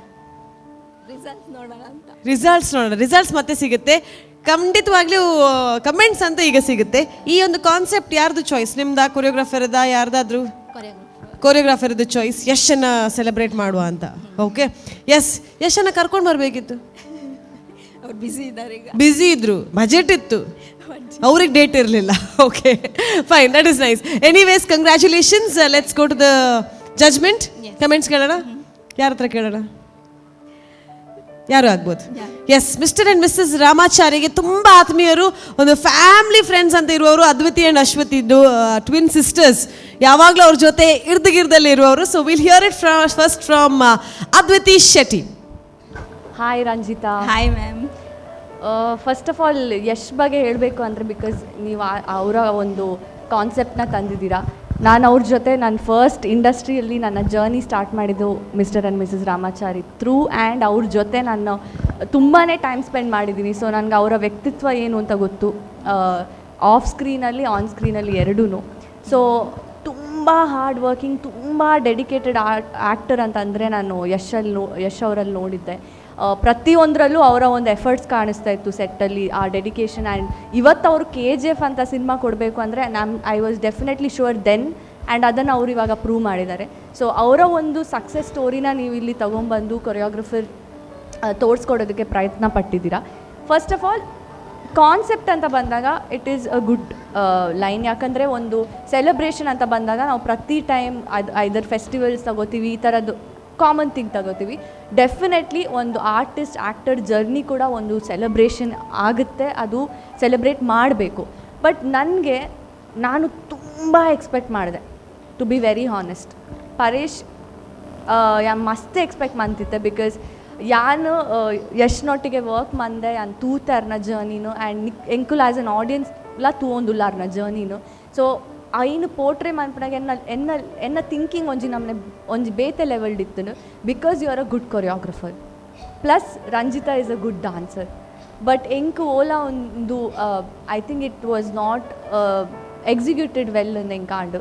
ರಿಸಲ್ಟ್ಸ್ ನೋಡೋಣ. ರಿಸಲ್ಟ್ಸ್ ಮತ್ತೆ ಸಿಗುತ್ತೆ ಖಂಡಿತವಾಗ್ಲೂ. ಕಮೆಂಟ್ಸ್ ಅಂತ ಈಗ ಸಿಗುತ್ತೆ. ಈ ಒಂದು ಕಾನ್ಸೆಪ್ಟ್ ಯಾರ್ದು ಚಾಯ್ಸ್? ನಿಮ್ದಾ, ಕೊರಿಯೋಗ್ರಾಫರ್ದ, ಯಾರ್ದಾದ್ರು? ಕೊರಿಯೋಗ್ರಾಫರ್ದು ಚಾಯ್ಸ್, ಯಶನ್ನ ಸೆಲೆಬ್ರೇಟ್ ಮಾಡುವ ಅಂತ. ಓಕೆ, ಎಸ್, ಯಶನ್ನ ಕರ್ಕೊಂಡು ಬರಬೇಕಿತ್ತು. ಬ್ಯುಸಿ ಇದ್ರು, ಬಜೆಟ್ ಇತ್ತು, ಅವ್ರಿಗೆ ಡೇಟ್ ಇರಲಿಲ್ಲ. Okay fine, that is nice. Anyways congratulations. Let's go to the judgement. Comments ಕೇಳೋಣ. ಯಾರ ಹತ್ರ ಕೇಳೋಣ? ಯಾರು ಆಗ್ಬೋದು? ಎಸ್, ಮಿಸ್ಟರ್ ಆ್ಯಂಡ್ ಮಿಸ್ಸಸ್ ರಾಮಾಚಾರಿಗೆ ತುಂಬ ಆತ್ಮೀಯರು, ಒಂದು ಫ್ಯಾಮಿಲಿ ಫ್ರೆಂಡ್ಸ್ ಅಂತ ಇರುವವರು. Adviti and Ashwathi twin sisters, ಯಾವಾಗಲೂ ಅವ್ರ ಜೊತೆ ಇರ್ದಲ್ಲಿ ಇರುವವರು. So will hear it first from Adviti Shetty. Hi Ranjita. Hi ma'am. First of all Yash ಬಗ್ಗೆ ಹೇಳಬೇಕು ಅಂದರೆ, ಬಿಕಾಸ್ ನೀವು ಅವರ ಒಂದು ಕಾನ್ಸೆಪ್ಟನ್ನ ತಂದಿದ್ದೀರಾ. ನಾನು ಅವ್ರ ಜೊತೆ ನನ್ನ ಫಸ್ಟ್ ಇಂಡಸ್ಟ್ರಿಯಲ್ಲಿ ನನ್ನ ಜರ್ನಿ ಸ್ಟಾರ್ಟ್ ಮಾಡಿದ್ದು mister and Mrs Ramachari through, and ಅವ್ರ ಜೊತೆ ನಾನು ತುಂಬಾ ಟೈಮ್ ಸ್ಪೆಂಡ್ ಮಾಡಿದ್ದೀನಿ. ಸೊ ನನಗೆ ಅವರ ವ್ಯಕ್ತಿತ್ವ ಏನು ಅಂತ ಗೊತ್ತು, ಆಫ್ ಸ್ಕ್ರೀನಲ್ಲಿ ಆನ್ ಸ್ಕ್ರೀನಲ್ಲಿ ಎರಡೂ. ಸೊ ತುಂಬ ಹಾರ್ಡ್ ವರ್ಕಿಂಗ್, ತುಂಬ ಡೆಡಿಕೇಟೆಡ್ ಆ್ಯಕ್ಟರ್ ಅಂತಂದರೆ ನಾನು ಯಶ್ ಅವರಲ್ಲಿ ನೋಡಿದ್ದೆ. ಪ್ರತಿಯೊಂದರಲ್ಲೂ ಅವರ ಒಂದು ಎಫರ್ಟ್ಸ್ ಕಾಣಿಸ್ತಾ ಇತ್ತು ಸೆಟ್ಟಲ್ಲಿ, ಆ ಡೆಡಿಕೇಶನ್. ಆ್ಯಂಡ್ ಇವತ್ತು ಅವರು KGF ಅಂತ ಸಿನಿಮಾ ಕೊಡಬೇಕು ಅಂದರೆ I was definitely sure then, and ಅದನ್ನು ಅವರು ಇವಾಗ ಪ್ರೂವ್ ಮಾಡಿದ್ದಾರೆ. ಸೊ ಅವರ ಒಂದು ಸಕ್ಸಸ್ ಸ್ಟೋರಿನ ನೀವು ಇಲ್ಲಿ ತೊಗೊಂಬಂದು ಕೊರಿಯೋಗ್ರಫರ್ ತೋರಿಸ್ಕೊಡೋದಕ್ಕೆ ಪ್ರಯತ್ನ ಪಟ್ಟಿದ್ದೀರಾ. ಫಸ್ಟ್ ಆಫ್ ಆಲ್ ಕಾನ್ಸೆಪ್ಟ್ ಅಂತ ಬಂದಾಗ it is a good line. ಯಾಕಂದರೆ ಒಂದು ಸೆಲೆಬ್ರೇಷನ್ ಅಂತ ಬಂದಾಗ ನಾವು ಪ್ರತಿ ಟೈಮ್ ಐದರ್ ಫೆಸ್ಟಿವಲ್ಸ್ ತಗೋತೀವಿ, ಈ ಥರದ್ದು ಕಾಮನ್ ಥಿಂಗ್ ತಗೋತೀವಿ. ಡೆಫಿನೆಟ್ಲಿ ಒಂದು ಆರ್ಟಿಸ್ಟ್ ಆ್ಯಕ್ಟರ್ ಜರ್ನಿ ಕೂಡ ಒಂದು ಸೆಲೆಬ್ರೇಷನ್ ಆಗುತ್ತೆ, ಅದು ಸೆಲೆಬ್ರೇಟ್ ಮಾಡಬೇಕು. ಬಟ್ ನಾನು ತುಂಬ ಎಕ್ಸ್ಪೆಕ್ಟ್ ಮಾಡಿದೆ, to be very honest. Paresh ಮಸ್ತ್ ಎಕ್ಸ್ಪೆಕ್ಟ್ ಮಾಡ್ತಿದ್ದೆ, ಬಿಕಾಸ್ ಯಾನು ಯಶ್ನೊಟ್ಟಿಗೆ ವರ್ಕ್ ಮಂದೆ ಯಾನ್ ತೂತಾರ್ನ ಜರ್ನಿನು, ಆ್ಯಂಡ್ ಎಂಕುಲ್ ಆ್ಯಸ್ ಅನ್ ಆಡಿಯನ್ಸ್ ಎಲ್ಲ ತೂಂದುಲ್ಲಾರ್ನ ಜರ್ನಿನು. ಸೊ ಐನು ಪೋರ್ಟ್ರೇ ಮನ್ಪನಾಗ ಎನ್ನ ಥಿಂಕಿಂಗ್ ಒಂಜಿ ಬೇತೆ ಲೆವೆಲ್ಡ್ ಇತ್ತು, because you are a good choreographer, plus Ranjita is a good dancer. But ಎಂಕು ಓಲಾ ಒಂದು I think it was not executed well ಎಂಕಾಂಡು.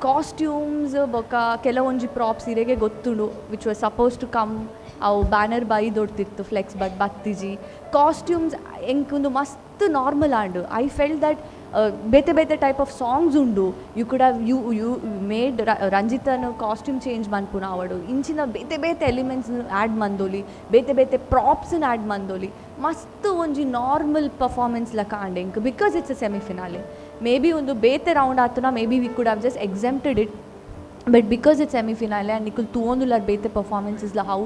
ಕಾಸ್ಟ್ಯೂಮ್ಸ್ ಬೊಕ್ಕ ಕೆಲವೊಂಜಿ ಪ್ರಾಪ್ಸ್ ಇರೆಗೆ ಗೊತ್ತುಂಡು, which was suppose to come. ಅವು ಬ್ಯಾನರ್ ಬೈದೊಡ್ತಿತ್ತು ಫ್ಲೆಕ್ಸ್ ಬತ್ತಿಜಿ ಕಾಸ್ಟ್ಯೂಮ್ಸ್ ಎಂಕೊಂದು ಮಸ್ತ್ ನಾರ್ಮಲ್ ಆಂಡು. ಐ ಫೆಲ್ಟ್ ದ್ಯಾಟ್ ಬೇತೆ ಟೈಪ್ ಆಫ್ ಸಾಂಗ್ಸ್ ಉಂಡು, you could have you made ರಂಜಿತನ ಕಾಸ್ಟ್ಯೂಮ್ ಚೇಂಜ್ ಮನ್ಪುನ ಅವಡು, ಇಂಚಿನ ಬೇತೆ ಎಲಿಮೆಂಟ್ಸ್ನ ಆ್ಯಡ್ ಮಂದೋಲಿ, ಬೇತೆ ಪ್ರಾಪ್ಸ್ನ ಆ್ಯಡ್ ಮಂದೋಲಿ, ಮಸ್ತ್ ಒಂಜಿ ನಾರ್ಮಲ್ ಪರ್ಫಾರ್ಮೆನ್ಸ್ ಲ ಕಾಂಡೆಂಕ್. Because it's a semifinale. Maybe ಒಂದು ಬೇತೆ ರೌಂಡ್ ಆತನ maybe we could have just exempted it, but because it's semifinale and ನಿಕುಲ್ ತೂಂದುಲಾರ್ ಬೇತೆ ಪರ್ಫಾರ್ಮೆನ್ಸಸ್ ಲ how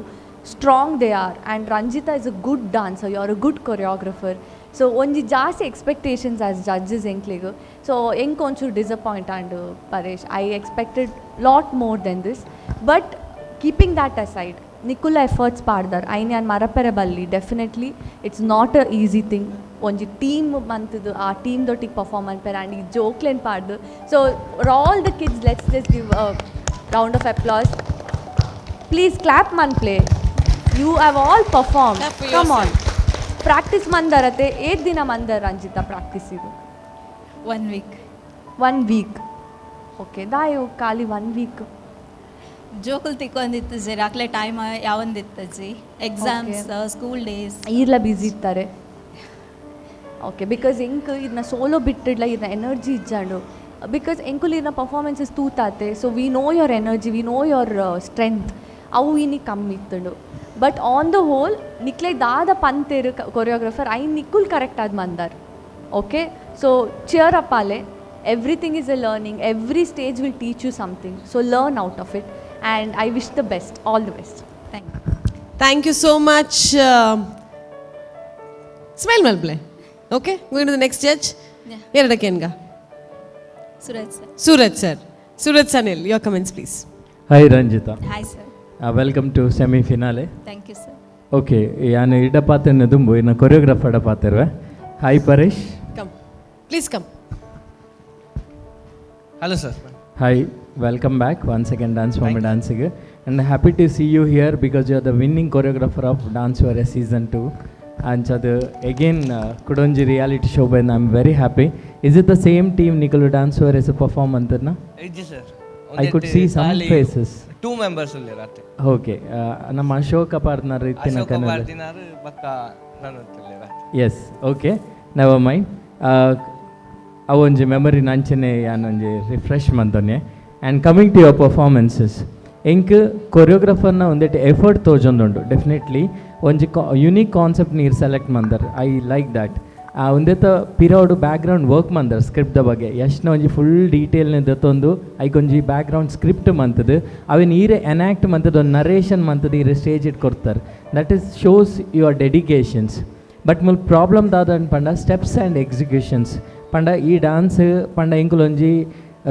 strong they are. And Ranjita is a good dancer, you are a good choreographer. So onji jaasti expectations as judges enkligu, so enk onchu disappoint and Paresh, I expected lot more than this. But keeping that aside, Nikula efforts paadar aini an marapere balli, definitely it's not a easy thing. ಒಂಜಿ team ಮಂತದ್ದು ಆ team ದೊಟ್ಟಿಗೆ perform ಮಾಡ್ತಾರೆ, and ಈ ಜೋಕ್ಲೇನ್ ಪಾಡ್ದು. So all the kids, let's just give a round of applause. Please clap ಮನ್ ಪ್ಲೇ. You have all performed. Come on. Practice mandarate. Ek dina mandar Ranjita practice idu. 1 week. 1 week. Okay. Dayo kali 1 week. ಜೋಕುಲ್ ತಿಕ್ಕೊಂದಿತ್ತು ಜಿ, ಆಗ್ಲೇ time ಯಾವಂದಿತ್ತು ಜಿ, exams school days ಈರ್ಲ busy ಇರ್ತಾರೆ. ಓಕೆ, ಬಿಕಾಸ್ ಎಂಕ್ ಇದನ್ನ ಸೋಲೋ ಬಿಟ್ಟಿಡ್ಲ ಇದನ್ನ ಎನರ್ಜಿ ಇಜ್ಜಾಂಡು, ಬಿಕಾಸ್ ಎಂಕುಲ್ ಇದನ್ನ ಪರ್ಫಾರ್ಮೆನ್ಸಸ್ ತೂತಾತೆ. So we know your energy, we know your strength, ಅವು ಇನಿ ಕಮ್ಮಿ ಇತ್ತುಂಡು. ಬಟ್ ಆನ್ ದ ಹೋಲ್ ನಿಕ್ಲೆ ದಾದ ಪಂತೇರು ಕೊರಿಯೋಗ್ರಫರ್ ಐ ನಿಕ್ಕುಲ್ ಕರೆಕ್ಟ್ ಆದ ಮಂದಾರ್. ಓಕೆ, ಸೊ ಚಿಯರ್ ಅಪ್ ಆಲೆ. Everything is a learning, every stage will teach you something, so learn out of it, and I wish the best, all the best. Thank you so much. Smile ಮಲ್ಪ್ಲೆ. Okay, going to the next judge. ಎರಡಕ್ಕೆ ಏನ್ಗ Suraj Sanil, your comments please. Hi Ranjita. Hi sir. Welcome to semifinale. Thank you sir. Okay, ಯಾನು ಇಡ ಪಾತ್ರನ ದುಂಬು ಇನ್ನು choreographer ಪಾತ್ರವೆ. Hi Paresh. Come please come. Hello sir. Hi, welcome back once again dance form ಡ್ಯಾನ್ಸಿಗೆ. And happy to see you here because you are the winning choreographer of dance for a season 2. ಅಂಚದು again ಕುಡೊಂಜಿ reality show by I am very happy. Is it the same team ನಿಕಲು dance for as perform ಅಂತನ? ಇಜ್ಜಿ sir. I could see some faces. 2 members ಉಲ್ಲೇರಾತೆ. Okay, ನಮ್ಮ Ashoka partner ಇತ್ತಿನ Kannada. Yes, okay, never mind. ಅವೊಂಜಿ memory ನಂಚನೆ ಯಾನೊಂಜಿ ರಿಫ್ರೆಶ್ ಮಂತೊನ್ನೆ. And coming to your performances, ಎಂಕ್ ಕೊರಿಯೋಗ್ರಾಫರ್ನ ಒಂದೇಟು ಎಫರ್ಟ್ ತೋಜೊಂದುಂಡು. ಡೆಫಿನೆಟ್ಲಿ ಒಂಜಿ ಯುನೀಕ್ ಕಾನ್ಸೆಪ್ಟ್ ನೀರು ಸೆಲೆಕ್ಟ್ ಮಂದರ್, ಐ ಲೈಕ್ ದ್ಯಾಟ್. ಒಂದೇತ ಪಿರೋಡು ಬ್ಯಾಕ್ಗ್ರೌಂಡ್ ವರ್ಕ್ ಮಂದರ್ ಸ್ಕ್ರಿಪ್ಟ್ ಬಗ್ಗೆ ಎಷ್ಟನ ಒಂಜಿ ಫುಲ್ ಡೀಟೇಲ್ನ ದತ್ತೊಂದು ಐಕೊಂಜಿ ಬ್ಯಾಕ್ಗ್ರೌಂಡ್ ಸ್ಕ್ರಿಪ್ಟ್ ಮಂತದ್ದು ಅವೇನು ಈರೆ ಎನಾಕ್ಟ್ ಮಂತದ್ದು ಒಂದು ನರೇಷನ್ ಮಂತದ್ದು ಈರೆ ಸ್ಟೇಜ್ ಇಟ್ಟು ಕೊಡ್ತಾರೆ that is shows your dedications but ಮುಲ್ ಪ್ರಾಬ್ಲಮ್ ದಾದ ಪಂಡ ಸ್ಟೆಪ್ಸ್ ಆ್ಯಂಡ್ ಎಕ್ಸಿಕ್ಯೂಷನ್ಸ್ ಪಂಡ ಈ ಡ್ಯಾನ್ಸ್ ಪಂಡ ಇಂಕುಲೊಂಜಿ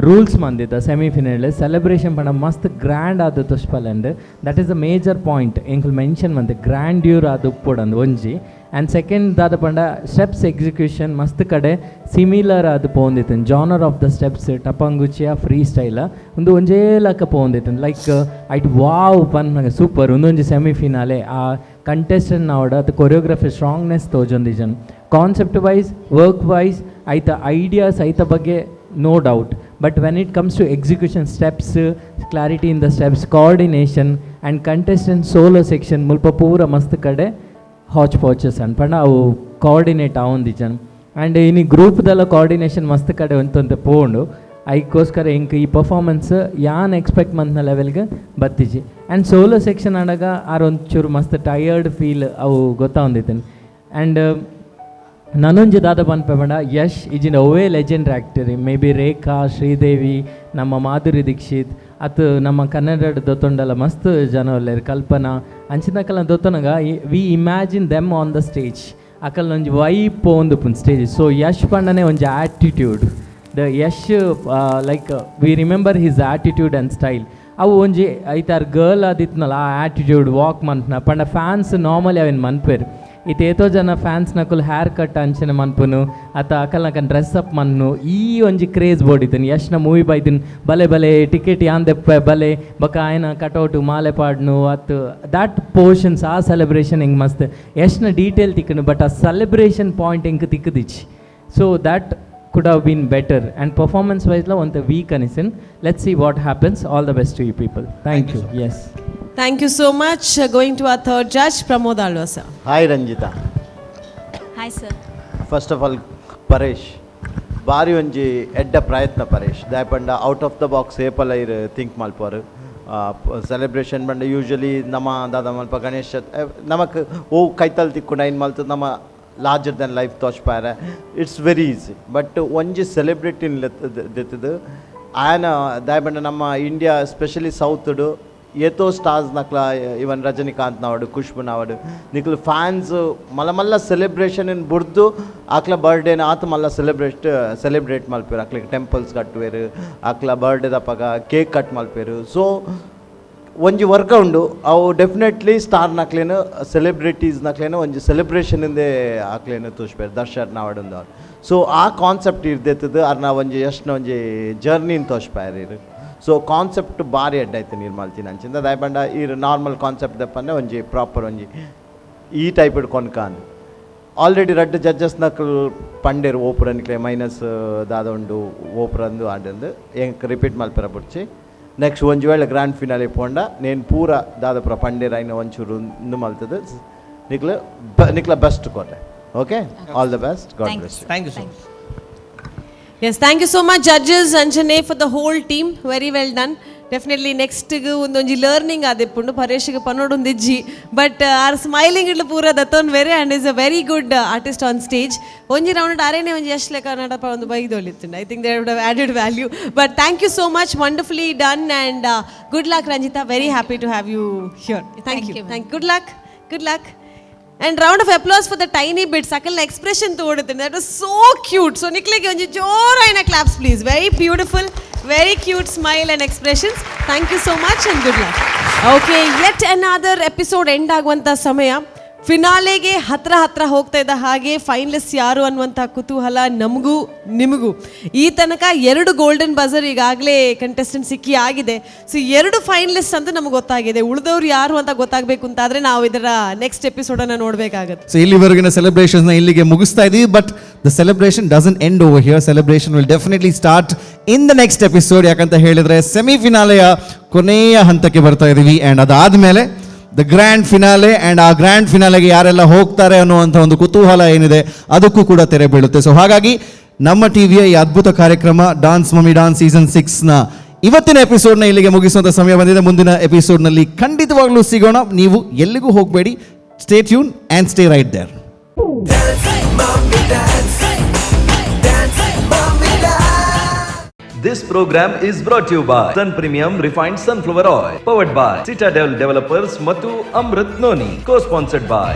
ರೂಲ್ಸ್ ಮಂದಿದ್ದ ಸೆಮಿಫಿನಲ್ ಸೆಲೆಬ್ರೇಷನ್ ಪಂಡ ಮಸ್ತ್ ಗ್ರ್ಯಾಂಡ್ ಆದ ತುಷ್ಪಲಂಡ್ that is the major point ಎಂಕುಲ್ ಮೆನ್ಷನ್ ಮಂತ್ ಗ್ರ್ಯಾಂಡ್ಯೂರ್ ಅದು ಉಪ್ಪುಡಂದು ಒಂಜಿ ಆ್ಯಂಡ್ ಸೆಕೆಂಡ್ ದಾದ ಪಂಡ ಸ್ಟೆಪ್ಸ್ ಎಕ್ಸಿಕ್ಯೂಷನ್ ಮಸ್ತ್ ಕಡೆ ಸಿಮಿಲರ್ ಅದು ಪೋಂದಿತ್ತು ಜಾನರ್ ಆಫ್ ದ ಸ್ಟೆಪ್ಸ್ ಟಪಂಗುಚಿಯ ಫ್ರೀ ಸ್ಟೈಲ ಒಂದು ಒಂಜೇ ಲಕ್ಕ ಪೋಂದಿತ್ತು ಲೈಕ್ ಐಟ್ ವಾವ್ ಪನ್ ಸೂಪರ್ ಒಂದೊಂಜಿ ಸೆಮಿಫಿನಾಲೆ ಆ ಕಂಟೆಸ್ಟೆಂಟ್ ನಾವಡ ಅದು ಕೊರಿಯೋಗ್ರಫಿ ಸ್ಟ್ರಾಂಗ್ನೆಸ್ ತೋಜೊಂದಿಜನ್ ಕಾನ್ಸೆಪ್ಟ್ ವೈಸ್ ವರ್ಕ್ ವೈಸ್ ಐತ ಐಡಿಯಾಸ್ ಐತ ಬಗ್ಗೆ no doubt but when it comes to execution steps clarity in the steps coordination and contestant solo section ಮುಲ್ಪ ಪೂರ ಮಸ್ತ್ ಕಡೆ ಹಾಚ್ ಪಾಚಸ್ ಅನ್ಪಂಡ ಅವು ಕೋಆರ್ಡಿನೇಟ್ ಆವೊಂದಿಜನ್ ಆ್ಯಂಡ್ ಇನ್ನು ಗ್ರೂಪ್ದೆಲ್ಲ ಕೋಆರ್ಡಿನೇಷನ್ ಮಸ್ತ್ ಕಡೆ ಒಂತೊಂದು ಪೋಂಡು ಅದಕ್ಕೋಸ್ಕರ ಇಂಕ್ ಈ ಪರ್ಫಾರ್ಮೆನ್ಸ್ ಯಾನ್ ಎಕ್ಸ್ಪೆಕ್ಟ್ ಮಂತ್ನ ಲೆವೆಲ್ಗೆ ಬತ್ತಿಜಿ ಆ್ಯಂಡ್ ಸೋಲೋ ಸೆಕ್ಷನ್ ಆಡಾಗ ಆರೊಂಚೂರು ಮಸ್ತ್ ಟಯರ್ಡ್ ಫೀಲ್ ಅವು ಗೊತ್ತಾವಂದಿತ್ತೇನೆ ಆ್ಯಂಡ್ ನನೊಂಜಿ ದಾದ ಪನ್ಪೇಬೇಡ ಯಶ್ ಇಜಿನ ಅವೇ legend actor maybe Rekha Sridevi ನಮ್ಮ ಮಾಧುರಿ ದೀಕ್ಷಿತ್ ಅತ್ತು ನಮ್ಮ ಕನ್ನಡದ ದೊತ್ತೊಂಡಲ್ಲ ಮಸ್ತ್ ಜನ ಒಳ್ಳೆರು ಕಲ್ಪನಾ ಅಂಚಿನಕಲ್ಲ ದೊತ್ತೊನಗ we imagine them on the stage ಅಕಲ್ ಒಂಜಿ ವೈಪ್ ಪೋಂದು ಪುನ್ ಸ್ಟೇಜ್ ಸೊ ಯಶ್ ಪಂಡನೆ ಒಂಜಿ ಆ್ಯಟಿಟ್ಯೂಡ್ ದ Yash like we remember his attitude and style ಅವು ಒಂಜಿ ಐತಾರು ಗರ್ಲ್ ಆದಿತ್ನಲ್ಲ ಆ ಆ್ಯಟಿಟ್ಯೂಡ್ ವಾಕ್ ಮನ್ಪನ ಪಂಡ ಫ್ಯಾನ್ಸ್ ನಾರ್ಮಲಿ ಅವೇನು ಮನ್ಪೇರು ಇದು ಏತೋ ಜನ ಫ್ಯಾನ್ಸ್ ನಕುಲ್ ಹೇರ್ ಕಟ್ ಅಂಚನೆ ಮನ್ಪುನು ಅತ ಅಕಲ್ನಕನ್ ಡ್ರೆಸ್ ಅಪ್ ಮನ್ನು ಈ ಒಂಜಿ ಕ್ರೇಜ್ ಬೋಡಿತನು ಯಶ್ನ ಮೂವಿ ಬೈದಿನ್ ಬಲೆ ಬಲೆ ಟಿಕೆಟ್ ಯಾನ್ ದೆಪ್ಪೆ ಬಲೆ ಬಕ ಆಯ್ನ ಕಟೌಟು ಮಾಲೆ ಪಾಡ್ನು ಅತ್ತು ದ್ಯಾಟ್ ಪೋರ್ಷನ್ಸ್ ಆ ಸೆಲೆಬ್ರೇಷನ್ ಹಿಂಗೆ ಮಸ್ತ್ ಯಶ್ನ ಡೀಟೇಲ್ ತಿಕ್ಕನು ಬಟ್ ಆ ಸೆಲೆಬ್ರೇಷನ್ ಪಾಯಿಂಟ್ ಹಿಂಗೆ ತಿಕ್ಕದಿಚ್ಚಿ so that could have been better and performance wise la one week anisin let's see what happens all the best to you people thank you yes Thank you so much. Going to our third judge, Pramod Alwa sir. Hi Ranjita. Hi sir. First of all, Paresh. ಬಾರಿ ಒಂಜಿ ಎಡ್ಡ ಪ್ರಯತ್ನ ಪರೇಶ್ ದಾಯಪಂಡ out of the box ಏಪಲ ಇರು think ಮಲ್ಪರು celebration ಬಂಡ usually ನಮ್ಮ ದಾದ ಮಲ್ಪ ಗಣೇಶ ನಮಕ್ ಓ ಕೈತಲ್ ತಿಕ್ಕೊಂಡು ಐನ್ ಮಲ್ತದ ನಮ್ಮ ಲಾರ್ಜರ್ ದೆನ್ ಲೈಫ್ ತೋಚ್ಪಾರ ಇಟ್ಸ್ ವೆರಿ ಈಸಿ ಬಟ್ ಒಂಜಿ ಸೆಲೆಬ್ರಿಟಿನ್ ದೆತ್ತದು ಆಯನ ದಾಯಪಂಡ ನಮ್ಮ ಇಂಡಿಯಾ ಎಸ್ಪೆಷಲಿ ಸೌತ್ಡು ಏತೋ ಸ್ಟಾರ್ಸ್ ನಕ್ಲ ಇವನ್ ರಜನಿಕಾಂತ್ ನಾವಡು ಖುಷ್ಬು ನಾವಡು ನಿಕ್ಲು ಫ್ಯಾನ್ಸ್ ಮಲ್ಲ ಸೆಲೆಬ್ರೇಷನ್ ಇನ್ ಬುಡ್ದು ಆಕ್ಲ ಬರ್ಡೇನ ಆತ ಮಲ್ಲ ಸೆಲೆಬ್ರೇಟ್ ಮಲ್ಪೇರು ಆಕ್ಲಿಗೆ ಟೆಂಪಲ್ಸ್ ಕಟ್ಟುವೇರು ಆಕ್ಲ ಬರ್ಡೇ ದಪ್ಪಗ ಕೇಕ್ ಕಟ್ ಮಲ್ಪೇರು ಸೊ ಒಂಜಿ ವರ್ಕ ಉಂಡು ಅವು ಡೆಫಿನೆಟ್ಲಿ ಸ್ಟಾರ್ ನಕ್ಲೇನು ಸೆಲೆಬ್ರಿಟೀಸ್ ನಕ್ಲೇನು ಒಂಜಿ ಸೆಲೆಬ್ರೇಷನಿಂದೇ ಆಕ್ಲೇನು ತೋಚ್ಪೇರು ದರ್ಶರ್ ನಾವಡು ಸೊ ಆ ಕಾನ್ಸೆಪ್ಟ್ ಇರ್ದೆತ್ತದು ಅರ್ನ ಒಂಜಿ ಎಷ್ಟನ ಒಂಜಿ ಜರ್ನಿನ ತೋಚ್ಪಾರು ಸೊ ಕಾನ್ಸೆಪ್ಟ್ ಭಾರಿ ಅಡ್ಡಾಯ್ತು ನಿರ್ಮಲ್ತೀನಿ ಅಂಚಿಂದ ದಾಯಪಂಡ ಈ ನಾರ್ಮಲ್ ಕಾನ್ಸೆಪ್ಟ್ ದಪ್ಪನೆ ಒಂಜಿ ಪ್ರಾಪರ್ ಒಂಜಿ ಈ ಟೈಪ್ ಕೊನ್ಕಾನ್ ಆಲ್ರೆಡಿ ರಡ್ಡು ಜಡ್ಜಸ್ ನಕಲ್ ಪಂಡೇರು ಓಪುರನ್ಕ್ಲೆ ಮೈನಸ್ ದಾದ ಉಂಡು ಓಪುರಂದು ಆಡಂದು ಎಂಕ್ ರಿಪೀಟ್ ಮಲ್ಪೆರ ಬುಡ್ಚಿ ನೆಕ್ಸ್ಟ್ ಒಂಜಿ ವೇಳೆ ಗ್ರ್ಯಾಂಡ್ ಫಿನಾಲೆ ಪೋಂಡ ನೇನು ಪೂರ ದಾದಪುರ ಪಂಡೇರ ಐನ ಒಂಚೂರು ಮಲ್ತದ ನಿಕ್ಲ ಬೆಸ್ಟ್ ಕೊರ್ರೆ okay all the best God bless you thank you so much Yes, thank you so much judges Anjane for the whole team. Very well done. Definitely next gu undonji learning adippundu Paresh gu panodu undijji but our smiling idlu pura daton vere and is a very good artist on stage. Onji round arene onji yash leka nada pandu baidolittundu. I think they would have added value but thank you so much, wonderfully done and good luck Ranjita, very happy to have you here. Thank you. Good luck. And round of applause for the tiny bit sakal expression thodutinde, that was so cute. So niklige onji joraina claps please. Very beautiful, very cute smile and expressions. Thank you so much and good luck. Okay, yet another episode end aguvanta samaya ಫಿನಾಲೆಗೆ ಹತ್ರ ಹೋಗ್ತಾ ಇದ್ದ ಹಾಗೆ finalist ಯಾರು ಅನ್ನುವಂಥ ಕುತೂಹಲ ನಮಗೂ ನಿಮಗೂ. ಈ ತನಕ 2 ಗೋಲ್ಡನ್ ಬಜರ್ ಈಗಾಗಲೇ ಕಂಟೆಸ್ಟೆಂಟ್ ಸಿಕ್ಕಿ ಆಗಿದೆ. ಸೊ 2 ಫೈನಲಿಸ್ಟ್ ಅಂತ ನಮ್ಗೆ ಗೊತ್ತಾಗಿದೆ. ಉಳಿದವ್ರು ಯಾರು ಅಂತ ಗೊತ್ತಾಗಬೇಕು ಅಂತಾದರೆ ನಾವು ಇದರ ನೆಕ್ಸ್ಟ್ ಎಪಿಸೋಡನ್ನು ನೋಡಬೇಕಾಗುತ್ತೆ. ಸೊ ಇಲ್ಲಿವರೆಗಿನ ಸೆಲೆಬ್ರೇಷನ್ಸ್ನ ಇಲ್ಲಿಗೆ ಮುಗಿಸ್ತಾ ಇದ್ದೀವಿ but the celebration doesn't end over here. Celebration will definitely start in the next episode. ಯಾಕಂತ ಹೇಳಿದರೆ ಸೆಮಿಫಿನಾಲೆಯ ಕೊನೆಯ ಹಂತಕ್ಕೆ ಬರ್ತಾ ಇದ್ದೀವಿ ಆ್ಯಂಡ್ ಅದಾದಮೇಲೆ ದ ಗ್ರ್ಯಾಂಡ್ ಫಿನಾಲೆ ಆ್ಯಂಡ್ ಆ ಗ್ರ್ಯಾಂಡ್ ಫಿನಾಲೆಗೆ ಯಾರೆಲ್ಲ ಹೋಗ್ತಾರೆ ಅನ್ನುವಂಥ ಒಂದು ಕುತೂಹಲ ಏನಿದೆ ಅದಕ್ಕೂ ಕೂಡ ತೆರೆ ಬೀಳುತ್ತೆ. ಸೊ ಹಾಗಾಗಿ ನಮ್ಮ ಟಿವಿಯ ಈ ಅದ್ಭುತ ಕಾರ್ಯಕ್ರಮ ಡಾನ್ಸ್ ಮಮ್ಮಿ ಡಾನ್ಸ್ ಸೀಸನ್ 6ನ ಇವತ್ತಿನ ಎಪಿಸೋಡ್ನ ಇಲ್ಲಿಗೆ ಮುಗಿಸುವಂಥ ಸಮಯ ಬಂದಿದೆ. ಮುಂದಿನ ಎಪಿಸೋಡ್ನಲ್ಲಿ ಖಂಡಿತವಾಗ್ಲೂ ಸಿಗೋಣ. ನೀವು ಎಲ್ಲಿಗೂ ಹೋಗಬೇಡಿ. Stay tune and stay right there. This program is brought to you by Sun Premium Refined Sunflower Oil, powered by Citadel Developers ಮತ್ತು ಅಮೃತ್ ನೋನಿ, co-sponsored by